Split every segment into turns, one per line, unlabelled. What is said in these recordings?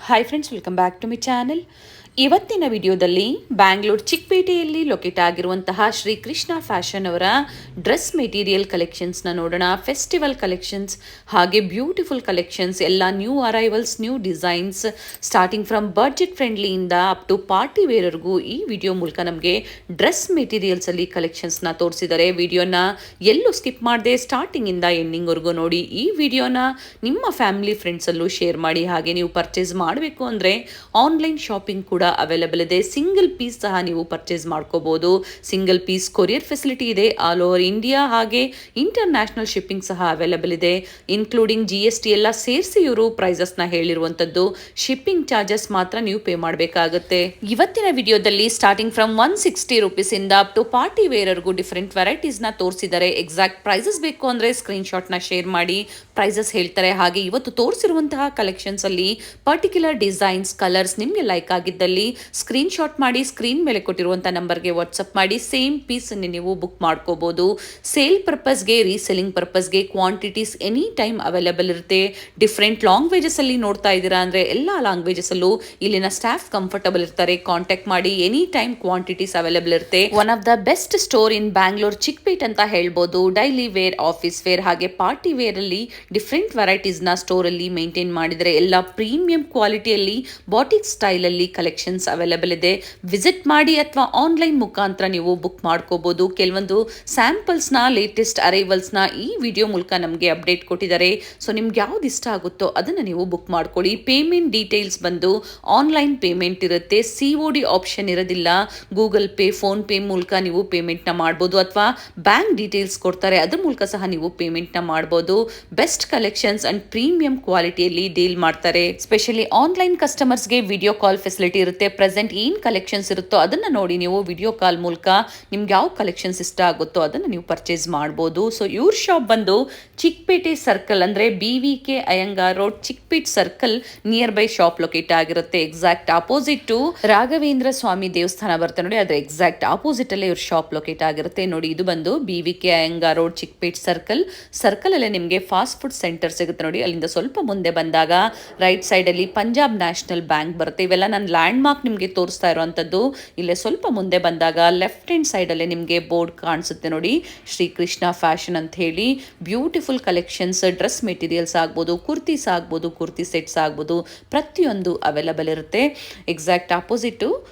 Hi friends, welcome back to my channel. ಇವತ್ತಿನ ವಿಡಿಯೋದಲ್ಲಿ ಬ್ಯಾಂಗ್ಳೂರ್ ಚಿಕ್ಕಪೇಟೆಯಲ್ಲಿ ಲೊಕೇಟ್ ಆಗಿರುವಂತಹ ಶ್ರೀ ಕೃಷ್ಣ ಫ್ಯಾಷನ್ ಅವರ ಡ್ರೆಸ್ ಮೆಟೀರಿಯಲ್ ಕಲೆಕ್ಷನ್ಸ್ನ ನೋಡೋಣ. ಫೆಸ್ಟಿವಲ್ ಕಲೆಕ್ಷನ್ಸ್ ಹಾಗೆ ಬ್ಯೂಟಿಫುಲ್ ಕಲೆಕ್ಷನ್ಸ್ ಎಲ್ಲ new arrivals, new designs, starting from budget ಫ್ರೆಂಡ್ಲಿಯಿಂದ ಅಪ್ ಟು ಪಾರ್ಟಿ ವೇರ್ವರೆಗೂ ಈ ವಿಡಿಯೋ ಮೂಲಕ ನಮಗೆ ಡ್ರೆಸ್ ಮೆಟೀರಿಯಲ್ಸಲ್ಲಿ ಕಲೆಕ್ಷನ್ಸ್ನ ತೋರಿಸಿದ್ದಾರೆ. ವಿಡಿಯೋನ ಎಲ್ಲೂ ಸ್ಕಿಪ್ ಮಾಡದೆ ಸ್ಟಾರ್ಟಿಂಗಿಂದ ಎಂಡಿಂಗ್ವರೆಗೂ ನೋಡಿ. ಈ ವಿಡಿಯೋನ ನಿಮ್ಮ ಫ್ಯಾಮಿಲಿ ಫ್ರೆಂಡ್ಸಲ್ಲೂ ಶೇರ್ ಮಾಡಿ. ಹಾಗೆ ನೀವು ಪರ್ಚೇಸ್ ಮಾಡಬೇಕು ಅಂದರೆ ಆನ್ಲೈನ್ ಶಾಪಿಂಗ್ ಕೂಡ ಅವೈಲೇಬಲ್ ಇದೆ. ಸಿಂಗಲ್ ಪೀಸ್ ಸಹ ನೀವು ಪರ್ಚೇಸ್ ಮಾಡ್ಕೋಬಹುದು. ಸಿಂಗಲ್ ಪೀಸ್ ಕೊರಿಯರ್ ಫೆಸಿಲಿಟಿ ಇದೆ ಆಲ್ ಓವರ್ ಇಂಡಿಯಾ. ಹಾಗೆ ಇಂಟರ್ನ್ಯಾಷನಲ್ ಶಿಪ್ಪಿಂಗ್ ಸಹ ಅವೈಲೇಬಲ್ ಇದೆ, ಇನ್ಕ್ಲೂಡಿಂಗ್ GST ಎಲ್ಲ ಸೇರಿಸಿ ಇವರು ಪ್ರೈಸಸ್ನ ಹೇಳಿರುವಂಥದ್ದು. ಶಿಪ್ಪಿಂಗ್ ಚಾರ್ಜಸ್ ಮಾತ್ರ ನೀವು ಪೇ ಮಾಡಬೇಕಾಗುತ್ತೆ. ಇವತ್ತಿನ ವಿಡಿಯೋದಲ್ಲಿ ಸ್ಟಾರ್ಟಿಂಗ್ ಫ್ರಮ್ 160 ರುಪೀಸಿಂದ ಅಪ್ ಟು ಪಾರ್ಟಿ ವೇರ್ವರೆಗೂ ಡಿಫರೆಂಟ್ ವೆರೈಟೀಸ್ನ ತೋರಿಸಿದ್ದಾರೆ. ಎಕ್ಸಾಕ್ಟ್ ಪ್ರೈಸಸ್ ಬೇಕು ಅಂದರೆ ಸ್ಕ್ರೀನ್ಶಾಟ್ನ ಶೇರ್ ಮಾಡಿ, ಪ್ರೈಸಸ್ ಹೇಳ್ತಾರೆ. ಹಾಗೆ ಇವತ್ತು ತೋರಿಸಿರುವಂತಹ ಕಲೆಕ್ಷನ್ಸ್ ಅಲ್ಲಿ ಪರ್ಟಿಕ್ಯುಲರ್ ಡಿಸೈನ್ಸ್, ಕಲರ್ಸ್ ನಿಮಗೆ ಲೈಕ್ ಆಗಿದ್ದಲ್ಲಿ ಸ್ಕ್ರೀನ್ಶಾಟ್ ಮಾಡಿ ಸ್ಕ್ರೀನ್ ಮೇಲೆ ಕೊಟ್ಟಿರುವಂತಹ ನಂಬರ್ಗೆ ವಾಟ್ಸಪ್ ಮಾಡಿ ಸೇಮ್ ಪೀಸ್ ನೀವು ಬುಕ್ ಮಾಡ್ಕೋಬಹುದು. ಸೇಲ್ ಪರ್ಪಸ್ಗೆ, ರೀಸೆಲ್ಲಿಂಗ್ ಪರ್ಪಸ್ಗೆ ಕ್ವಾಂಟಿಟೀಸ್ ಎನಿ ಟೈಮ್ ಅವೈಲೇಬಲ್ ಇರುತ್ತೆ. ಡಿಫ್ರೆಂಟ್ ಲ್ಯಾಂಗ್ವೇಜಸ್ ಅಲ್ಲಿ ನೋಡ್ತಾ ಇದ್ದೀರಾ ಅಂದ್ರೆ ಎಲ್ಲ ಲ್ಯಾಂಗ್ವೇಜಸ್ ಅಲ್ಲೂ ಇಲ್ಲಿನ ಸ್ಟಾಫ್ ಕಂಫರ್ಟಬಲ್ ಇರ್ತಾರೆ. ಕಾಂಟ್ಯಾಕ್ಟ್ ಮಾಡಿ, ಎನಿ ಟೈಮ್ ಕ್ವಾಂಟಿಟೀಸ್ ಅವೈಲೇಬಲ್ ಇರುತ್ತೆ. One of the best store in Bangalore Chickpet ಅಂತ ಹೇಳ್ಬೋದು. ಡೈಲಿ ವೇರ್, ಆಫೀಸ್ ವೇರ್ ಹಾಗೆ ಪಾರ್ಟಿ ವೇರ್ ಅಲ್ಲಿ ಡಿಫ್ರೆಂಟ್ ವೆರೈಟೀಸ್ ನ ಸ್ಟೋರ್ ಅಲ್ಲಿ ಮೇಂಟೈನ್ ಮಾಡಿದರೆ ಎಲ್ಲ ಪ್ರೀಮಿಯಂ ಕ್ವಾಲಿಟಿಯಲ್ಲಿ ಬಾಟಿಕ್ ಸ್ಟೈಲ್ ಅಲ್ಲಿ ಕಲೆಕ್ಷನ್ಸ್ ಅವೈಲೇಬಲ್ ಇದೆ. ವಿಸಿಟ್ ಮಾಡಿ ಅಥವಾ ಆನ್ಲೈನ್ ಮುಖಾಂತರ ನೀವು ಬುಕ್ ಮಾಡ್ಕೋಬಹುದು. ಕೆಲವೊಂದು ಸ್ಯಾಂಪಲ್ಸ್ ನ, ಲೇಟೆಸ್ಟ್ ಅರೈವಲ್ಸ್ ನ ಈ ವಿಡಿಯೋ ಮೂಲಕ ನಮಗೆ ಅಪ್ಡೇಟ್ ಕೊಟ್ಟಿದ್ದಾರೆ. ಸೊ ನಿಮ್ಗೆ ಯಾವ್ದು ಇಷ್ಟ ಆಗುತ್ತೋ ಅದನ್ನ ನೀವು ಬುಕ್ ಮಾಡ್ಕೊಳ್ಳಿ. ಪೇಮೆಂಟ್ ಡೀಟೇಲ್ಸ್ ಬಂದು ಆನ್ಲೈನ್ ಪೇಮೆಂಟ್ ಇರುತ್ತೆ, COD ಆಪ್ಷನ್ ಇರೋದಿಲ್ಲ. ಗೂಗಲ್ ಪೇ, ಫೋನ್ ಪೇ ಮೂಲಕ ನೀವು ಪೇಮೆಂಟ್ ನ ಮಾಡಬಹುದು ಅಥವಾ ಬ್ಯಾಂಕ್ ಡೀಟೇಲ್ಸ್ ಕೊಡ್ತಾರೆ, ಅದ್ರ ಮೂಲಕ ಸಹ ನೀವು ಪೇಮೆಂಟ್ ನ ಮಾಡಬಹುದು. ಬೆಸ್ಟ್ ಕಲೆಕ್ಷನ್ಸ್ ಅಂಡ್ ಪ್ರೀಮಿಯಂ ಕ್ವಾಲಿಟಿಯಲ್ಲಿ ಡೀಲ್ ಮಾಡ್ತಾರೆ. ಸ್ಪೆಷಲಿ ಆನ್ಲೈನ್ ಕಸ್ಟಮರ್ಸ್ಗೆ ವಿಡಿಯೋ ಕಾಲ್ ಫೆಸಿಲಿಟಿ ಇರುತ್ತೆ. ಪ್ರೆಸೆಂಟ್ ಏನ್ ಕಲೆಕ್ಷನ್ಸ್ ಇರುತ್ತೋ ಅದನ್ನ ನೋಡಿ ನೀವು ವಿಡಿಯೋ ಕಾಲ್ ಮೂಲಕ ನಿಮ್ಗೆ ಯಾವ ಕಲೆಕ್ಷನ್ಸ್ ಇಷ್ಟ ಆಗುತ್ತೋ ಅದನ್ನ ನೀವು ಪರ್ಚೇಸ್ ಮಾಡಬಹುದು. ಸೊ ಇವ್ರ ಶಾಪ್ ಬಂದು ಚಿಕ್ಕಪೇಟೆ ಸರ್ಕಲ್ ಅಂದ್ರೆ BVK Iyengar road, Chickpet circle near by shop locate ಆಗಿರುತ್ತೆ. ಎಕ್ಸಾಕ್ಟ್ ಆಪೋಸಿಟ್ ಟು ರಾಘವೇಂದ್ರ ಸ್ವಾಮಿ ದೇವಸ್ಥಾನ ಬರುತ್ತೆ ನೋಡಿ, ಅದ್ರ ಎಕ್ಸಾಕ್ಟ್ ಆಪೋಸಿಟ್ ಅಲ್ಲೇ ಇವ್ರ ಶಾಪ್ ಲೊಕೇಟ್ ಆಗಿರುತ್ತೆ. ನೋಡಿ, ಇದು ಬಂದು BVK Iyengar road, Chickpet circle ಅಲ್ಲೇ ನಿಮಗೆ ಫಾಸ್ಟ್ ಫುಡ್ ಸೆಂಟರ್ ಸಿಗುತ್ತೆ ನೋಡಿ. ಅಲ್ಲಿಂದ ಸ್ವಲ್ಪ ಮುಂದೆ ಬಂದಾಗ ರೈಟ್ ಸೈಡ್ ಅಲ್ಲಿ ಪಂಜಾಬ್ ನ್ಯಾಷನಲ್ ಬ್ಯಾಂಕ್ ಬರುತ್ತೆ. ಇವೆಲ್ಲ ನಾನು ಲ್ಯಾಂಡ್ ಮಾರ್ಕ್ ನಿಮಗೆ ತೋರಿಸ್ತಾ ಇರುವಂತದ್ದು. ಇಲ್ಲೇ ಸ್ವಲ್ಪ ಮುಂದೆ ಬಂದಾಗ ಲೆಫ್ಟ್ ಹ್ಯಾಂಡ್ ಸೈಡ್ ಅಲ್ಲೇ ನಿಮಗೆ ಬೋರ್ಡ್ ಕಾಣಿಸುತ್ತೆ ನೋಡಿ, ಶ್ರೀ ಕೃಷ್ಣ ಫ್ಯಾಷನ್ ಅಂತ ಹೇಳಿ. ಬ್ಯೂಟಿಫುಲ್ ಕಲೆಕ್ಷನ್ಸ್, ಡ್ರೆಸ್ ಮೆಟೀರಿಯಲ್ಸ್ ಆಗ್ಬೋದು, ಕುರ್ತೀಸ್ ಆಗ್ಬೋದು, ಕುರ್ತಿ ಸೆಟ್ಸ್ ಆಗ್ಬೋದು, ಪ್ರತಿಯೊಂದು ಅವೈಲೇಬಲ್ ಇರುತ್ತೆ. Exact opposite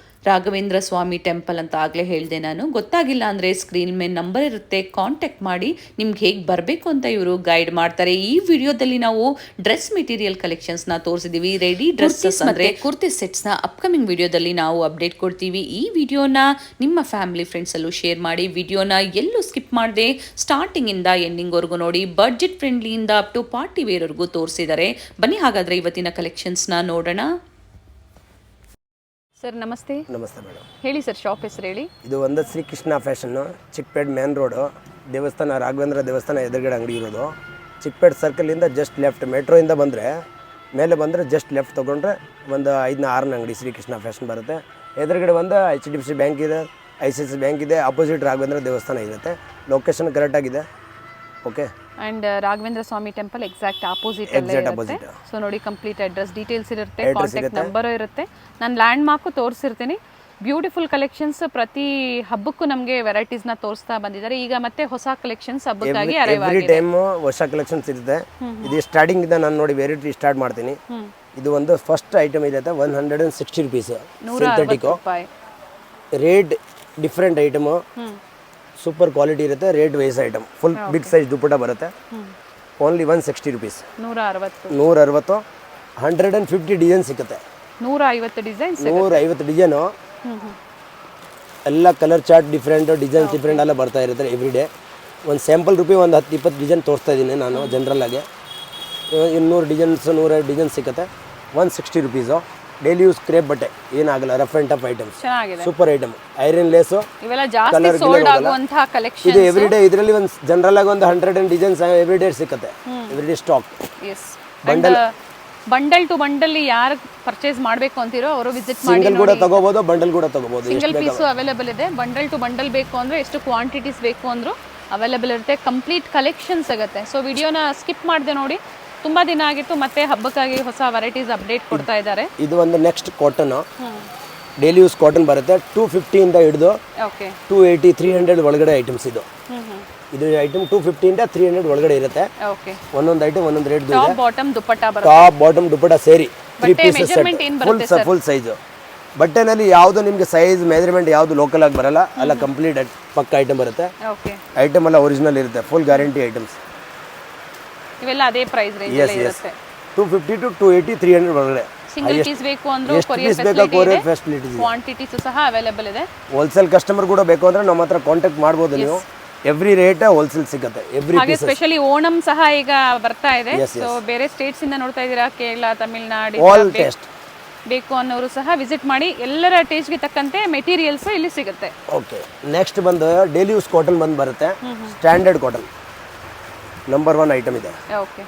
Raghavendra Swamy temple ಅಂತ ಆಗಲೇ ಹೇಳಿದೆ ನಾನು. ಗೊತ್ತಾಗಿಲ್ಲ ಅಂದರೆ ಸ್ಕ್ರೀನ್ ಮೇಲೆ ನಂಬರ್ ಇರುತ್ತೆ, ಕಾಂಟ್ಯಾಕ್ಟ್ ಮಾಡಿ. ನಿಮ್ಗೆ ಹೇಗೆ ಬರಬೇಕು ಅಂತ ಇವರು ಗೈಡ್ ಮಾಡ್ತಾರೆ. ಈ ವಿಡಿಯೋದಲ್ಲಿ ನಾವು ಡ್ರೆಸ್ ಮೆಟೀರಿಯಲ್ ಕಲೆಕ್ಷನ್ಸ್ನ ತೋರಿಸಿದ್ದೀವಿ. ರೆಡಿ ಡ್ರೆಸ್ಸಸ್ ಅಂದರೆ ಕುರ್ತಿ ಸೆಟ್ಸ್ನ ಅಪ್ಕಮಿಂಗ್ ವಿಡಿಯೋದಲ್ಲಿ ನಾವು ಅಪ್ಡೇಟ್ ಕೊಡ್ತೀವಿ. ಈ ವಿಡಿಯೋನ ನಿಮ್ಮ ಫ್ಯಾಮಿಲಿ ಫ್ರೆಂಡ್ಸಲ್ಲೂ ಶೇರ್ ಮಾಡಿ. ವಿಡಿಯೋನ ಎಲ್ಲೂ ಸ್ಕಿಪ್ ಮಾಡದೆ ಸ್ಟಾರ್ಟಿಂಗಿಂದ ಎಂಡಿಂಗ್ವರೆಗೂ ನೋಡಿ. ಬಡ್ಜೆಟ್ ಫ್ರೆಂಡ್ಲಿಯಿಂದ ಅಪ್ ಟು ಪಾರ್ಟಿ ವೇರ್ವರೆಗೂ ತೋರಿಸಿದ್ದಾರೆ. ಬನ್ನಿ ಹಾಗಾದರೆ ಇವತ್ತಿನ ಕಲೆಕ್ಷನ್ಸ್ನ ನೋಡೋಣ. ಸರ್ ನಮಸ್ತೆ.
ನಮಸ್ತೆ ಮೇಡಮ್.
ಹೇಳಿ ಸರ್, ಶಾಪ್ ಹೆಸರು ಹೇಳಿ.
ಇದು ಒಂದು Shri Krishna fashion, Chickpet main road, ದೇವಸ್ಥಾನ ರಾಘವೇಂದ್ರ ದೇವಸ್ಥಾನ ಎದುರುಗಡೆ ಅಂಗಡಿ ಇರೋದು. ಚಿಕ್ಕಪೇಟ್ ಸರ್ಕಲಿಂದ ಜಸ್ಟ್ ಲೆಫ್ಟ್, ಮೆಟ್ರೋಯಿಂದ ಬಂದರೆ ಮೇಲೆ ಬಂದರೆ ಜಸ್ಟ್ ಲೆಫ್ಟ್ ತೊಗೊಂಡ್ರೆ ಒಂದು 5-6 ಅಂಗಡಿ ಶ್ರೀ ಕೃಷ್ಣ ಫ್ಯಾಷನ್ ಬರುತ್ತೆ. ಎದುರುಗಡೆ ಒಂದು HDFC ಬ್ಯಾಂಕ್ ಇದೆ, ICICI ಬ್ಯಾಂಕ್ ಇದೆ, ಅಪೋಸಿಟ್ ರಾಘವೇಂದ್ರ ದೇವಸ್ಥಾನ ಇರುತ್ತೆ. ಲೊಕೇಶನ್ ಕರೆಕ್ಟಾಗಿದೆ. Okay.
And Raghavendra Swamy temple exact opposite ಅಲ್ಲೇ ಇರುತ್ತೆ. ಸೊ ನೋಡಿ, ಕಂಪ್ಲೀಟ್ ಅಡ್ರೆಸ್ ಡೀಟೇಲ್ಸ್ ಇರುತ್ತೆ, ಕಾಂಟ್ಯಾಕ್ಟ್ ನಂಬರ್ ಇರುತ್ತೆ. ನಾನು ಲ್ಯಾಂಡ್ ಮಾರ್ಕು ತೋರಿಸಿರ್ತೀನಿ. ಬ್ಯೂಟಿಫುಲ್ ಕಲೆಕ್ಷನ್ಸ್, ಪ್ರತಿ ಹಬ್ಬಕ್ಕೂ ನಮಗೆ ವೆರೈಟೀಸ್ನ ತೋರಿಸ್ತಾ ಬಂದಿದ್ದಾರೆ. ಈಗ ಮತ್ತೆ ಹೊಸ ಕಲೆಕ್ಷನ್ಸ್ ಹಬ್ಬಕ್ಕಾಗಿ ಅರೈವ್ ಆಗಿದೆ.
ಎವ್ರಿ ಟೈಮ್ ಹೊಸ ಕಲೆಕ್ಷನ್ಸ್ ಇರುತ್ತೆ. ಇದು ಸ್ಟಾರ್ಟಿಂಗ್ ಇಂದ ನಾನು ನೋಡಿ ವೆರೈಟಿ ಸ್ಟಾರ್ಟ್ ಮಾಡ್ತೀನಿ. ಇದು ಒಂದು ಫಸ್ಟ್ ಐಟಮ್ ಇದೆ 160 rupees, synthetic rate, different item, super quality ಇರುತ್ತೆ. Rate wise item, full big size dupatta ಬರುತ್ತೆ. Only 160 rupees. 160 150 ಡಿಸೈನ್ ಸಿಗುತ್ತೆ. 150 ಡಿಸೈನು, ಎಲ್ಲ colour chart different, designs different ಎಲ್ಲ ಬರ್ತಾ ಇರುತ್ತೆ ಎವ್ರಿ ಡೇ. ಒಂದು ಸ್ಯಾಂಪಲ್ ರೂಪಿ ಒಂದು 10-20 ಡಿಸೈನ್ ತೋರಿಸ್ತಾ ಇದ್ದೀನಿ ನಾನು ಜನರಲ್ ಆಗಿ. 200 ಡಿಸೈನ್ಸ್, 150 ಡಿಸೈನ್ ಸಿಗುತ್ತೆ. 160 ರೂಪೀಸು. ಡೈಲಿ ಯೂಸ್ ಕ್ರೇಪ್ ಬಟ್ಟೆ, ಏನಾಗಲ್ಲ, rough and tough item, super item. Iron ಲೇಸು, ಇದು ಎವ್ರಿ ಡೇ. ಇದರಲ್ಲಿ ಒಂದು ಜನರಲ್ ಆಗಿ ಒಂದು 100 ಡಿಸೈನ್ಸ್ ಎವ್ರಿ ಡೇ ಸಿಗುತ್ತೆ. Every day stock.
Bundle to bundle ಯಾರು ಪರ್ಚೇಸ್ ಮಾಡಬೇಕು ಅಂತಿರೋ ಅವರು ವಿಸಿಟ್ ಮಾಡಿ.
ಸಿಂಗಲ್ ಕೂಡ ತಗೋಬಹುದು, ಬಂಡಲ್ ಕೂಡ ತಗೋಬಹುದು.
ಸಿಂಗಲ್ ಪೀಸು ಅವೈಲೇಬಲ್ ಇದೆ. ಬಂಡಲ್ ಟು ಬಂಡಲ್ ಬೇಕು ಅಂದ್ರೆ ಎಷ್ಟು ಕ್ವಾಂಟಿಟೀಸ್ ಬೇಕು ಅಂದ್ರೂ ಅವೈಲೇಬಲ್ ಇರುತ್ತೆ. ಕಂಪ್ಲೀಟ್ ಕಲೆಕ್ಷನ್ ಸಿಗುತ್ತೆ. ಸೊ ವಿಡಿಯೋನ ಸ್ಕಿಪ್ ಮಾಡದೆ ನೋಡಿ. ತುಂಬಾ ದಿನ ಆಗಿತ್ತು, ಮತ್ತೆ ಹಬ್ಬಕ್ಕಾಗಿ ಹೊಸ ವೆರೈಟೀಸ್ ಅಪ್ಡೇಟ್ ಕೊಡ್ತಾ ಇದ್ದಾರೆ.
ಇದು ಒಂದು next cotton, daily use cotton ಬರುತ್ತೆ. 250 ಇಂದ ಹಿಡಿದು
ಓಕೆ
280 300 ಒಳಗಡೆ ಐಟಮ್ಸ್ ಇದು. ಇದು ಐಟಮ್ 250 ಇಂದ 300 ಒಳಗಡೆ ಇರುತ್ತೆ.
ಓಕೆ
ಒಂದೊಂದು ಐಟಮ್ ಒಂದೊಂದು ರೇಟ್ ಇದೆ.
ಟಾಪ್ ಬಾಟಮ್ ದುಪಟ್ಟಾ ಬರುತ್ತೆ.
ಟಾಪ್ ಬಾಟಮ್ ದುಪಟ್ಟಾ ಸೇರಿ 3 ಪೀಸಸ್
ಮೆಜರ್ಮೆಂಟ್ ಏನು ಬರುತ್ತೆ ಸರ್?
Full size. ಬಟ್ಟೆನಲ್ಲಿ ಯಾವುದು ನಿಮಗೆ ಸೈಜ್ ಮೆಜರ್ಮೆಂಟ್ ಯಾವುದು ಲೋಕಲ್ ಆಗಿ ಬರಲ್ಲ, ಅಲ್ಲ ಕಂಪ್ಲೀಟ್ ಪಕ್ಕ ಐಟಮ್ ಬರುತ್ತೆ.
ಓಕೆ
ಐಟಮ್ ಎಲ್ಲ ಒರಿಜಿನಲ್ ಇರುತ್ತೆ, ಫುಲ್ ಗ್ಯಾರಂಟಿ ಐಟಮ್ಸ್.
ಇವೆಲ್ಲ ಅದೇ ಪ್ರೈಸ್ ರೇಂಜ್ ಅಲ್ಲಿ ಇರುತ್ತೆ.
250 to 280 300 ಒಳಗಡೆ.
ಸಿಂಗಲ್ ಪೀಸ್ ಬೇಕು ಅಂದ್ರೂ
ಎಷ್ಟು
ಕೊರಿಯರ್
ಪೀಸ್ ಬೇಕಾ ಕೊರಿಯರ್
ಫೆಸಿಲಿಟಿ
ಫೆಸಿಲಿಟಿ ಇದೆ.
ಕ್ವಾಂಟಿಟೀಸ್ ಸಹ ಅವೈಲೇಬಲ್ ಇದೆ.
ಹೋಲ್ಸೇಲ್ ಕಸ್ಟಮರ್ ಕೂಡ ಬೇಕು ಅಂದ್ರೆ ನಮ್ಮ ಹತ್ರ ಕಾಂಟ್ಯಾಕ್ಟ್ ಮಾಡ್ಬೋದು ನೀವು. ಎವ್ರಿ ರೇಟ್ ಹೋಲ್ಸೇಲ್ ಸಿಗುತ್ತೆ, ಎವ್ರಿ
ಹಾಗೆ
ಪೀಸ್.
ಸ್ಪೆಷಲಿ ಓಣಂ ಸಹ ಈಗ ಬರ್ತಾ ಇದೆ.
Yes, yes.
ಸೊ ಬೇರೆ ಸ್ಟೇಟ್ಸ್ ಇಂದ ನೋಡ್ತಾ ಇದ್ದೀರಾ, ಕೇರಳ, ತಮಿಳುನಾಡು
ಆಲ್ ಟೇಸ್ಟ್
ಬೇಕು ಅನ್ನೋರು ಸಹ ವಿಸಿಟ್ ಮಾಡಿ. ಎಲ್ಲರ ಟೇಸ್ಟ್ಗೆ ತಕ್ಕಂತೆ ಮೆಟೀರಿಯಲ್ಸ್ ಇಲ್ಲಿ ಸಿಗುತ್ತೆ.
ಓಕೆ. ನೆಕ್ಸ್ಟ್ ಬಂದು ಡೈಲಿ ಯೂಸ್ ಕಾಟನ್ ಬಂದು ಬರುತ್ತೆ. ಸ್ಟ್ಯಾಂಡರ್ಡ್ ಕಾಟನ್ ನಂಬರ್ 1 ಐಟಮ್ ಇದೆ.
Okay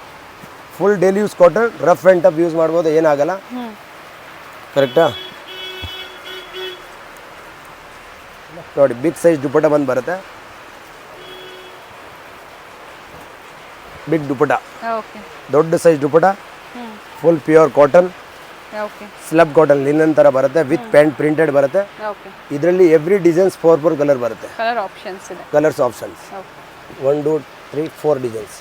full daily use cotton, rough and tough use ಮಾಡ್ಬೋದು, ಏನಾಗಲ್ಲ. ಕರೆಕ್ಟಾ? ನೋಡಿ ಬಿಗ್ ಸೈಜ್ ದುಪಟ್ಟ ಬಂದು ಬರುತ್ತೆ. ಬಿಗ್ ದುಪಟ್ಟ,
ಓಕೆ
ದೊಡ್ಡ size dupatta, full pure cotton,
okay
slub cotton linen ಥರ ಬರುತ್ತೆ, ವಿತ್ ಪ್ಯಾಂಟ್ ಪ್ರಿಂಟೆಡ್ ಬರುತ್ತೆ.
ಓಕೆ
ಇದರಲ್ಲಿ ಎವ್ರಿ ಡಿಸೈನ್ಸ್ 4 ಕಲರ್ ಬರುತ್ತೆ.
ಕಲರ್ ಆಪ್ಷನ್ಸ್ ಇದೆ.
Colours options
okay
1 2 3 4 designs.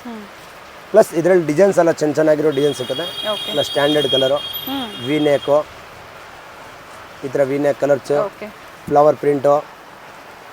Plus ಇದರಲ್ಲಿ ಡಿಸೈನ್ಸ್ ಎಲ್ಲ ಚೆನ್ನಾಗಿರೋ ಡಿಸೈನ್ ಸಿಗುತ್ತೆ.
Okay
plus standard colour, V neck, ಈ ಥರ V neck colours,
okay
flower print.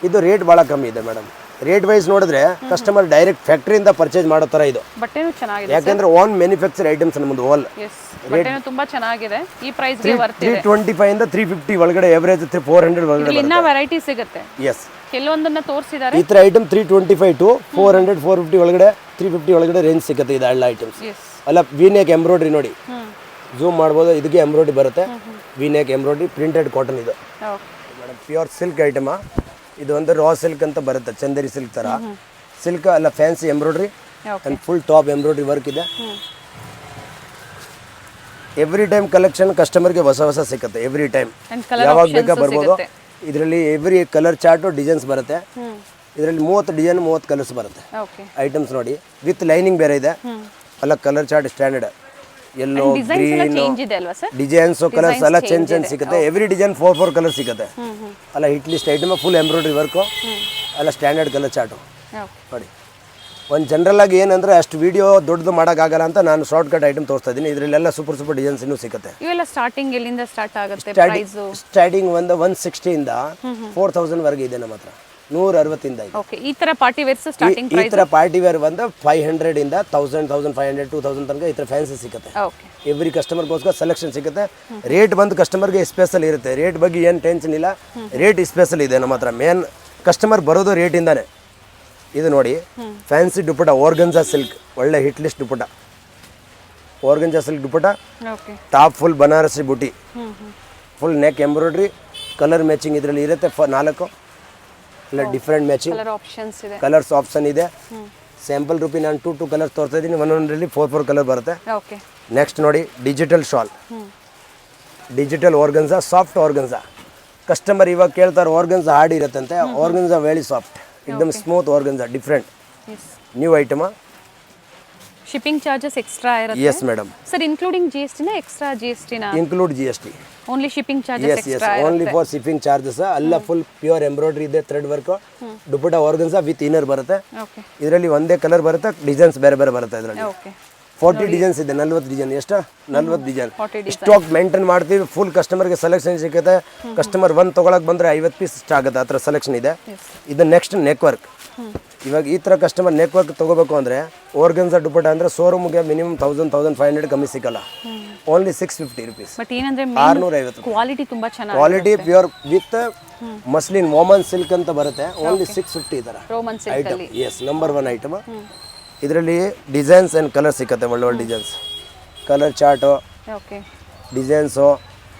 ಇದು ರೇಟ್ ಭಾಳ ಕಮ್ಮಿ ಇದೆ ಮೇಡಮ್. ರೇಟ್ ವೈಸ್ ನೋಡಿದ್ರೆ ಕಸ್ಟಮರ್ ಡೈರೆಕ್ಟ್ ಫ್ಯಾಕ್ಟ್ರಿಯಿಂದ ಪರ್ಚೇಸ್ ಮಾಡೋ ಥರ ಇದು.
ಬಟ್ಟೆನೂ ಚೆನ್ನಾಗಿದೆ.
ಯಾಕೆಂದ್ರೆ ಓನ್ ಮ್ಯಾನುಫ್ಯಾಕ್ಚರ್ ಐಟಮ್ಸ್ ನಮ್ಮದು ಓಲ್.
ಎಸ್ ಬಟ್ಟೆನೂ ತುಂಬಾ ಚೆನ್ನಾಗಿದೆ. ಈ ಪ್ರೈಸ್ ಗೆ ವರ್ತ್ ಇದೆ.
325 ಇಂದ 350 ಒಳಗಡೆ, ಎವರೇಜ್ 400 ಒಳಗಡೆ.
ಇಲ್ಲಿ ಇನ್ನೂ ವೆರೈಟಿ ಸಿಗುತ್ತೆ.
ಎಸ್,
ಕೆಲವೊಂದನ್ನ ತೋರಿಸಿದ್ದಾರೆ.
ಈ ಥರ ಐಟಮ್ 325 ಟು 400 450 ಒಳಗಡೆ, 350 ಒಳಗಡೆ ರೇಂಜ್ ಸಿಗುತ್ತೆ ಇದು ಎಲ್ಲ ಐಟಮ್ಸ್.
ಎಸ್
ಅಲ್ಲ ವಿ ನೆಕ್ ಎಂಬ್ರಾಯ್ಡ್ರಿ ನೋಡಿ, ಝೂಮ್ ಮಾಡ್ಬೋದು. ಇದಕ್ಕೆ ಎಂಬ್ರಾಯ್ಡ್ರಿ ಬರುತ್ತೆ, V neck embroidery, printed cotton ಇದು ಮೇಡಮ್. Pure silk item. ಇದು ಒಂದು ರಾ ಸಿಲ್ಕ್ ಅಂತ ಬರುತ್ತೆ, ಚಂದೇರಿ ಸಿಲ್ಕ್ ಥರ ಸಿಲ್ಕ್ ಅಲ್ಲ, fancy embroidery and full top embroidery work ಇದೆ. ಎವ್ರಿ ಟೈಮ್ ಕಲೆಕ್ಷನ್ ಕಸ್ಟಮರ್ಗೆ ಹೊಸ ಸಿಗುತ್ತೆ. ಎವ್ರಿ ಟೈಮ್ ಯಾವಾಗ ಬೇಕಾ ಬರ್ಬೋದು. ಇದರಲ್ಲಿ ಎವ್ರಿ ಕಲರ್ ಚಾರ್ಟು ಡಿಸೈನ್ಸ್ ಬರುತ್ತೆ. ಇದರಲ್ಲಿ 30 ಡಿಸೈನ್ 30 ಕಲರ್ಸ್ ಬರುತ್ತೆ ಐಟಮ್ಸ್ ನೋಡಿ. ವಿತ್ ಲೈನಿಂಗ್ ಬೇರೆ ಇದೆ. ಅಲ್ಲ ಕಲರ್ ಚಾರ್ಟ್ ಸ್ಟ್ಯಾಂಡರ್ಡ್, ಎಲ್ಲೋ ಗ್ರೀನ್ ಡಿಸೈನ್ಸ್ ಕಲರ್ಸ್ ಎಲ್ಲ ಚೇಂಜ್ ಸಿಗುತ್ತೆ. ಎವ್ರಿ ಡಿಸೈನ್ 4 ಕಲರ್ ಸಿಗುತ್ತೆ. ಅಲ್ಲ hit list item, full embroidery work, ಅಲ್ಲ ಸ್ಟ್ಯಾಂಡರ್ಡ್ ಕಲರ್ ಚಾರ್ಟು ನೋಡಿ. ಒಂದು ಜನರಲ್ ಆಗಿ ಏನಂದ್ರೆ ಅಷ್ಟು ವಿಡಿಯೋ ದೊಡ್ಡದು ಮಾಡೋಕ್ಕಾಗಲ್ಲ ಅಂತ ನಾನು ಶಾರ್ಟ್ ಕಟ್ ಐಟಮ್ ತೋರಿಸ್ತಾ ಇದ್ದೀನಿ. ಇದರಲ್ಲೆಲ್ಲ ಸೂಪರ್ ಡಿಸೈನ್ಸ್ ಇನ್ನೂ ಸಿಗುತ್ತೆ.
ಇವೆಲ್ಲ ಸ್ಟಾರ್ಟಿಂಗ್ ಎಲ್ಲಿಂದ ಸ್ಟಾರ್ಟ್ ಆಗುತ್ತೆ?
ಸ್ಟಾರ್ಟಿಂಗ್ ಒಂದು 160 ಇಂದ 4000 ವರೆಗೆ ಇದೆ ನಮ್ಮ ಹತ್ರ. 160 ಇಂದ ಇದೆ.
ಓಕೆ. ಈ ತರ ಪಾರ್ಟಿ ವೇರ್ಸ್ ಸ್ಟಾರ್ಟಿಂಗ್ ಪ್ರೈಸ್?
ಈ ತರ ಪಾರ್ಟಿ ವೇರ್ ಬಂದು 500 ಇಂದ 1000 1500 2000 ತನಕ ಈ ತರ ಫ್ಯಾನ್ಸಿ ಸಿಗುತ್ತೆ.
ಓಕೆ.
ಎವ್ರಿ ಕಸ್ಟಮರ್ಗೋಸ್ಕರ ಸೆಲೆಕ್ಷನ್ ಸಿಗುತ್ತೆ. ರೇಟ್ ಬಂದು ಕಸ್ಟಮರ್ಗೆ ಸ್ಪೆಷಲ್ ಇರುತ್ತೆ. ರೇಟ್ ಬಗ್ಗೆ ಏನು ಟೆನ್ಷನ್ ಇಲ್ಲ, ರೇಟ್ ಸ್ಪೆಷಲ್ ಇದೆ ನಮ್ಮ ಹತ್ರ. ಮೇನ್ ಕಸ್ಟಮರ್ ಬರೋದು ರೇಟಿಂದಾನೆ. ಇದು ನೋಡಿ ಫ್ಯಾನ್ಸಿ ದುಪಟ್ಟ, ಆರ್ಗನ್ಜಾ ಸಿಲ್ಕ್, ಒಳ್ಳೆ hit list dupatta, organza silk dupatta, top full Banarasi buti, full neck embroidery, colour matching ಇದರಲ್ಲಿ ಇರುತ್ತೆ 4 ಎಲ್ಲ ಡಿಫ್ರೆಂಟ್ ಮ್ಯಾಚಿಂಗ್ ಕಲರ್ಸ್ ಆಪ್ಷನ್ ಇದೆ. ಸ್ಯಾಂಪಲ್ ರೂಪಿ ನಾನು 2 ಕಲರ್ಸ್ ತೋರಿಸ್ತಾ ಇದ್ದೀನಿ. ಒಂದೊಂದರಲ್ಲಿ 4 ಕಲರ್ ಬರುತ್ತೆ. ನೆಕ್ಸ್ಟ್ ನೋಡಿ digital shawl, digital organza, soft organza. Customer ಇವಾಗ ಕೇಳ್ತಾರೆ ಆರ್ಗನ್ಜಾ ಹಾರ್ಡ್ ಇರುತ್ತಂತೆ, ಆರ್ಗನ್ಜಾ ವೆರಿ ಸಾಫ್ಟ್, एकदम smooth organza, different new item.
Shipping charges extra ಇರುತ್ತೆ?
Yes madam.
Sir including GST ನಾ ಎಕ್ಸ್ಟ್ರಾ GST ನಾ?
Include GST.
Only shipping charges extra ಇರುತ್ತೆ?
Only for shipping charges. ಅಲ್ಲ full pure embroidery ಇದೆ, thread work, dupatta organza with inner ಬರುತ್ತೆ. ಇದರಲ್ಲಿ ಒಂದೇ colour ಬರುತ್ತೆ, ಡಿಸೈನ್ಸ್ ಬೇರೆ ಬೇರೆ ಬರುತ್ತೆ. ಇದರಲ್ಲಿ 40 ಡಿಸೈನ್ಸ್ ಇದೆ. 40 ಡಿಸೈನ್. ಎಷ್ಟು? 40 ಡಿಸೈನ್. ಸ್ಟಾಕ್ ಮೇಂಟೈನ್ ಮಾಡ್ತೀವಿ. ಫುಲ್ ಕಸ್ಟಮರ್ಗೆ ಸೆಲೆಕ್ಷನ್ ಸಿಗುತ್ತೆ. ಕಸ್ಟಮರ್ ಒಂದು ತೊಗೊಳಕ್ಕೆ ಬಂದರೆ 50 ಪೀಸ್ ಇಷ್ಟ ಆಗುತ್ತೆ, ಆ ಥರ ಸೆಲೆಕ್ಷನ್ ಇದೆ. ಇದು ನೆಕ್ಸ್ಟ್ ನೆಕ್ ವರ್ಕ್. ಇವಾಗ ಈ ಥರ ಕಸ್ಟಮರ್ ನೆಕ್ ವರ್ಕ್ ತೊಗೋಬೇಕು ಅಂದರೆ ಆರ್ಗನ್ಜಾ ದುಪಟ್ಟ ಅಂದರೆ ಶೋರೂಮ್ಗೆ ಮಿನಿಮಮ್ 1000-1500 ಕಮ್ಮಿ ಸಿಗಲ್ಲ. Only 650 rupees.
ಬಟ್ ಏನಂದ್ರೆ
650.
ಕ್ವಾಲಿಟಿ ತುಂಬಾ ಚೆನ್ನಾಗಿದೆ.
ಕ್ವಾಲಿಟಿ ಪ್ಯೂರ್ ವಿತ್ ಮಸ್ಲಿನ್ ವಾಮನ್ ಸಿಲ್ಕ್ ಅಂತ ಬರುತ್ತೆ. ಓನ್ಲಿ 650 ಈ ಥರ ಐಟಮ್. Yes, number 1 item. ಇದರಲ್ಲಿ ಡಿಸೈನ್ಸ್ ಆ್ಯಂಡ್ ಕಲರ್ ಸಿಗುತ್ತೆ, ಒಳ್ಳೆ ಡಿಸೈನ್ಸ್, ಕಲರ್ ಚಾರ್ಟು, ಡಿಸೈನ್ಸು.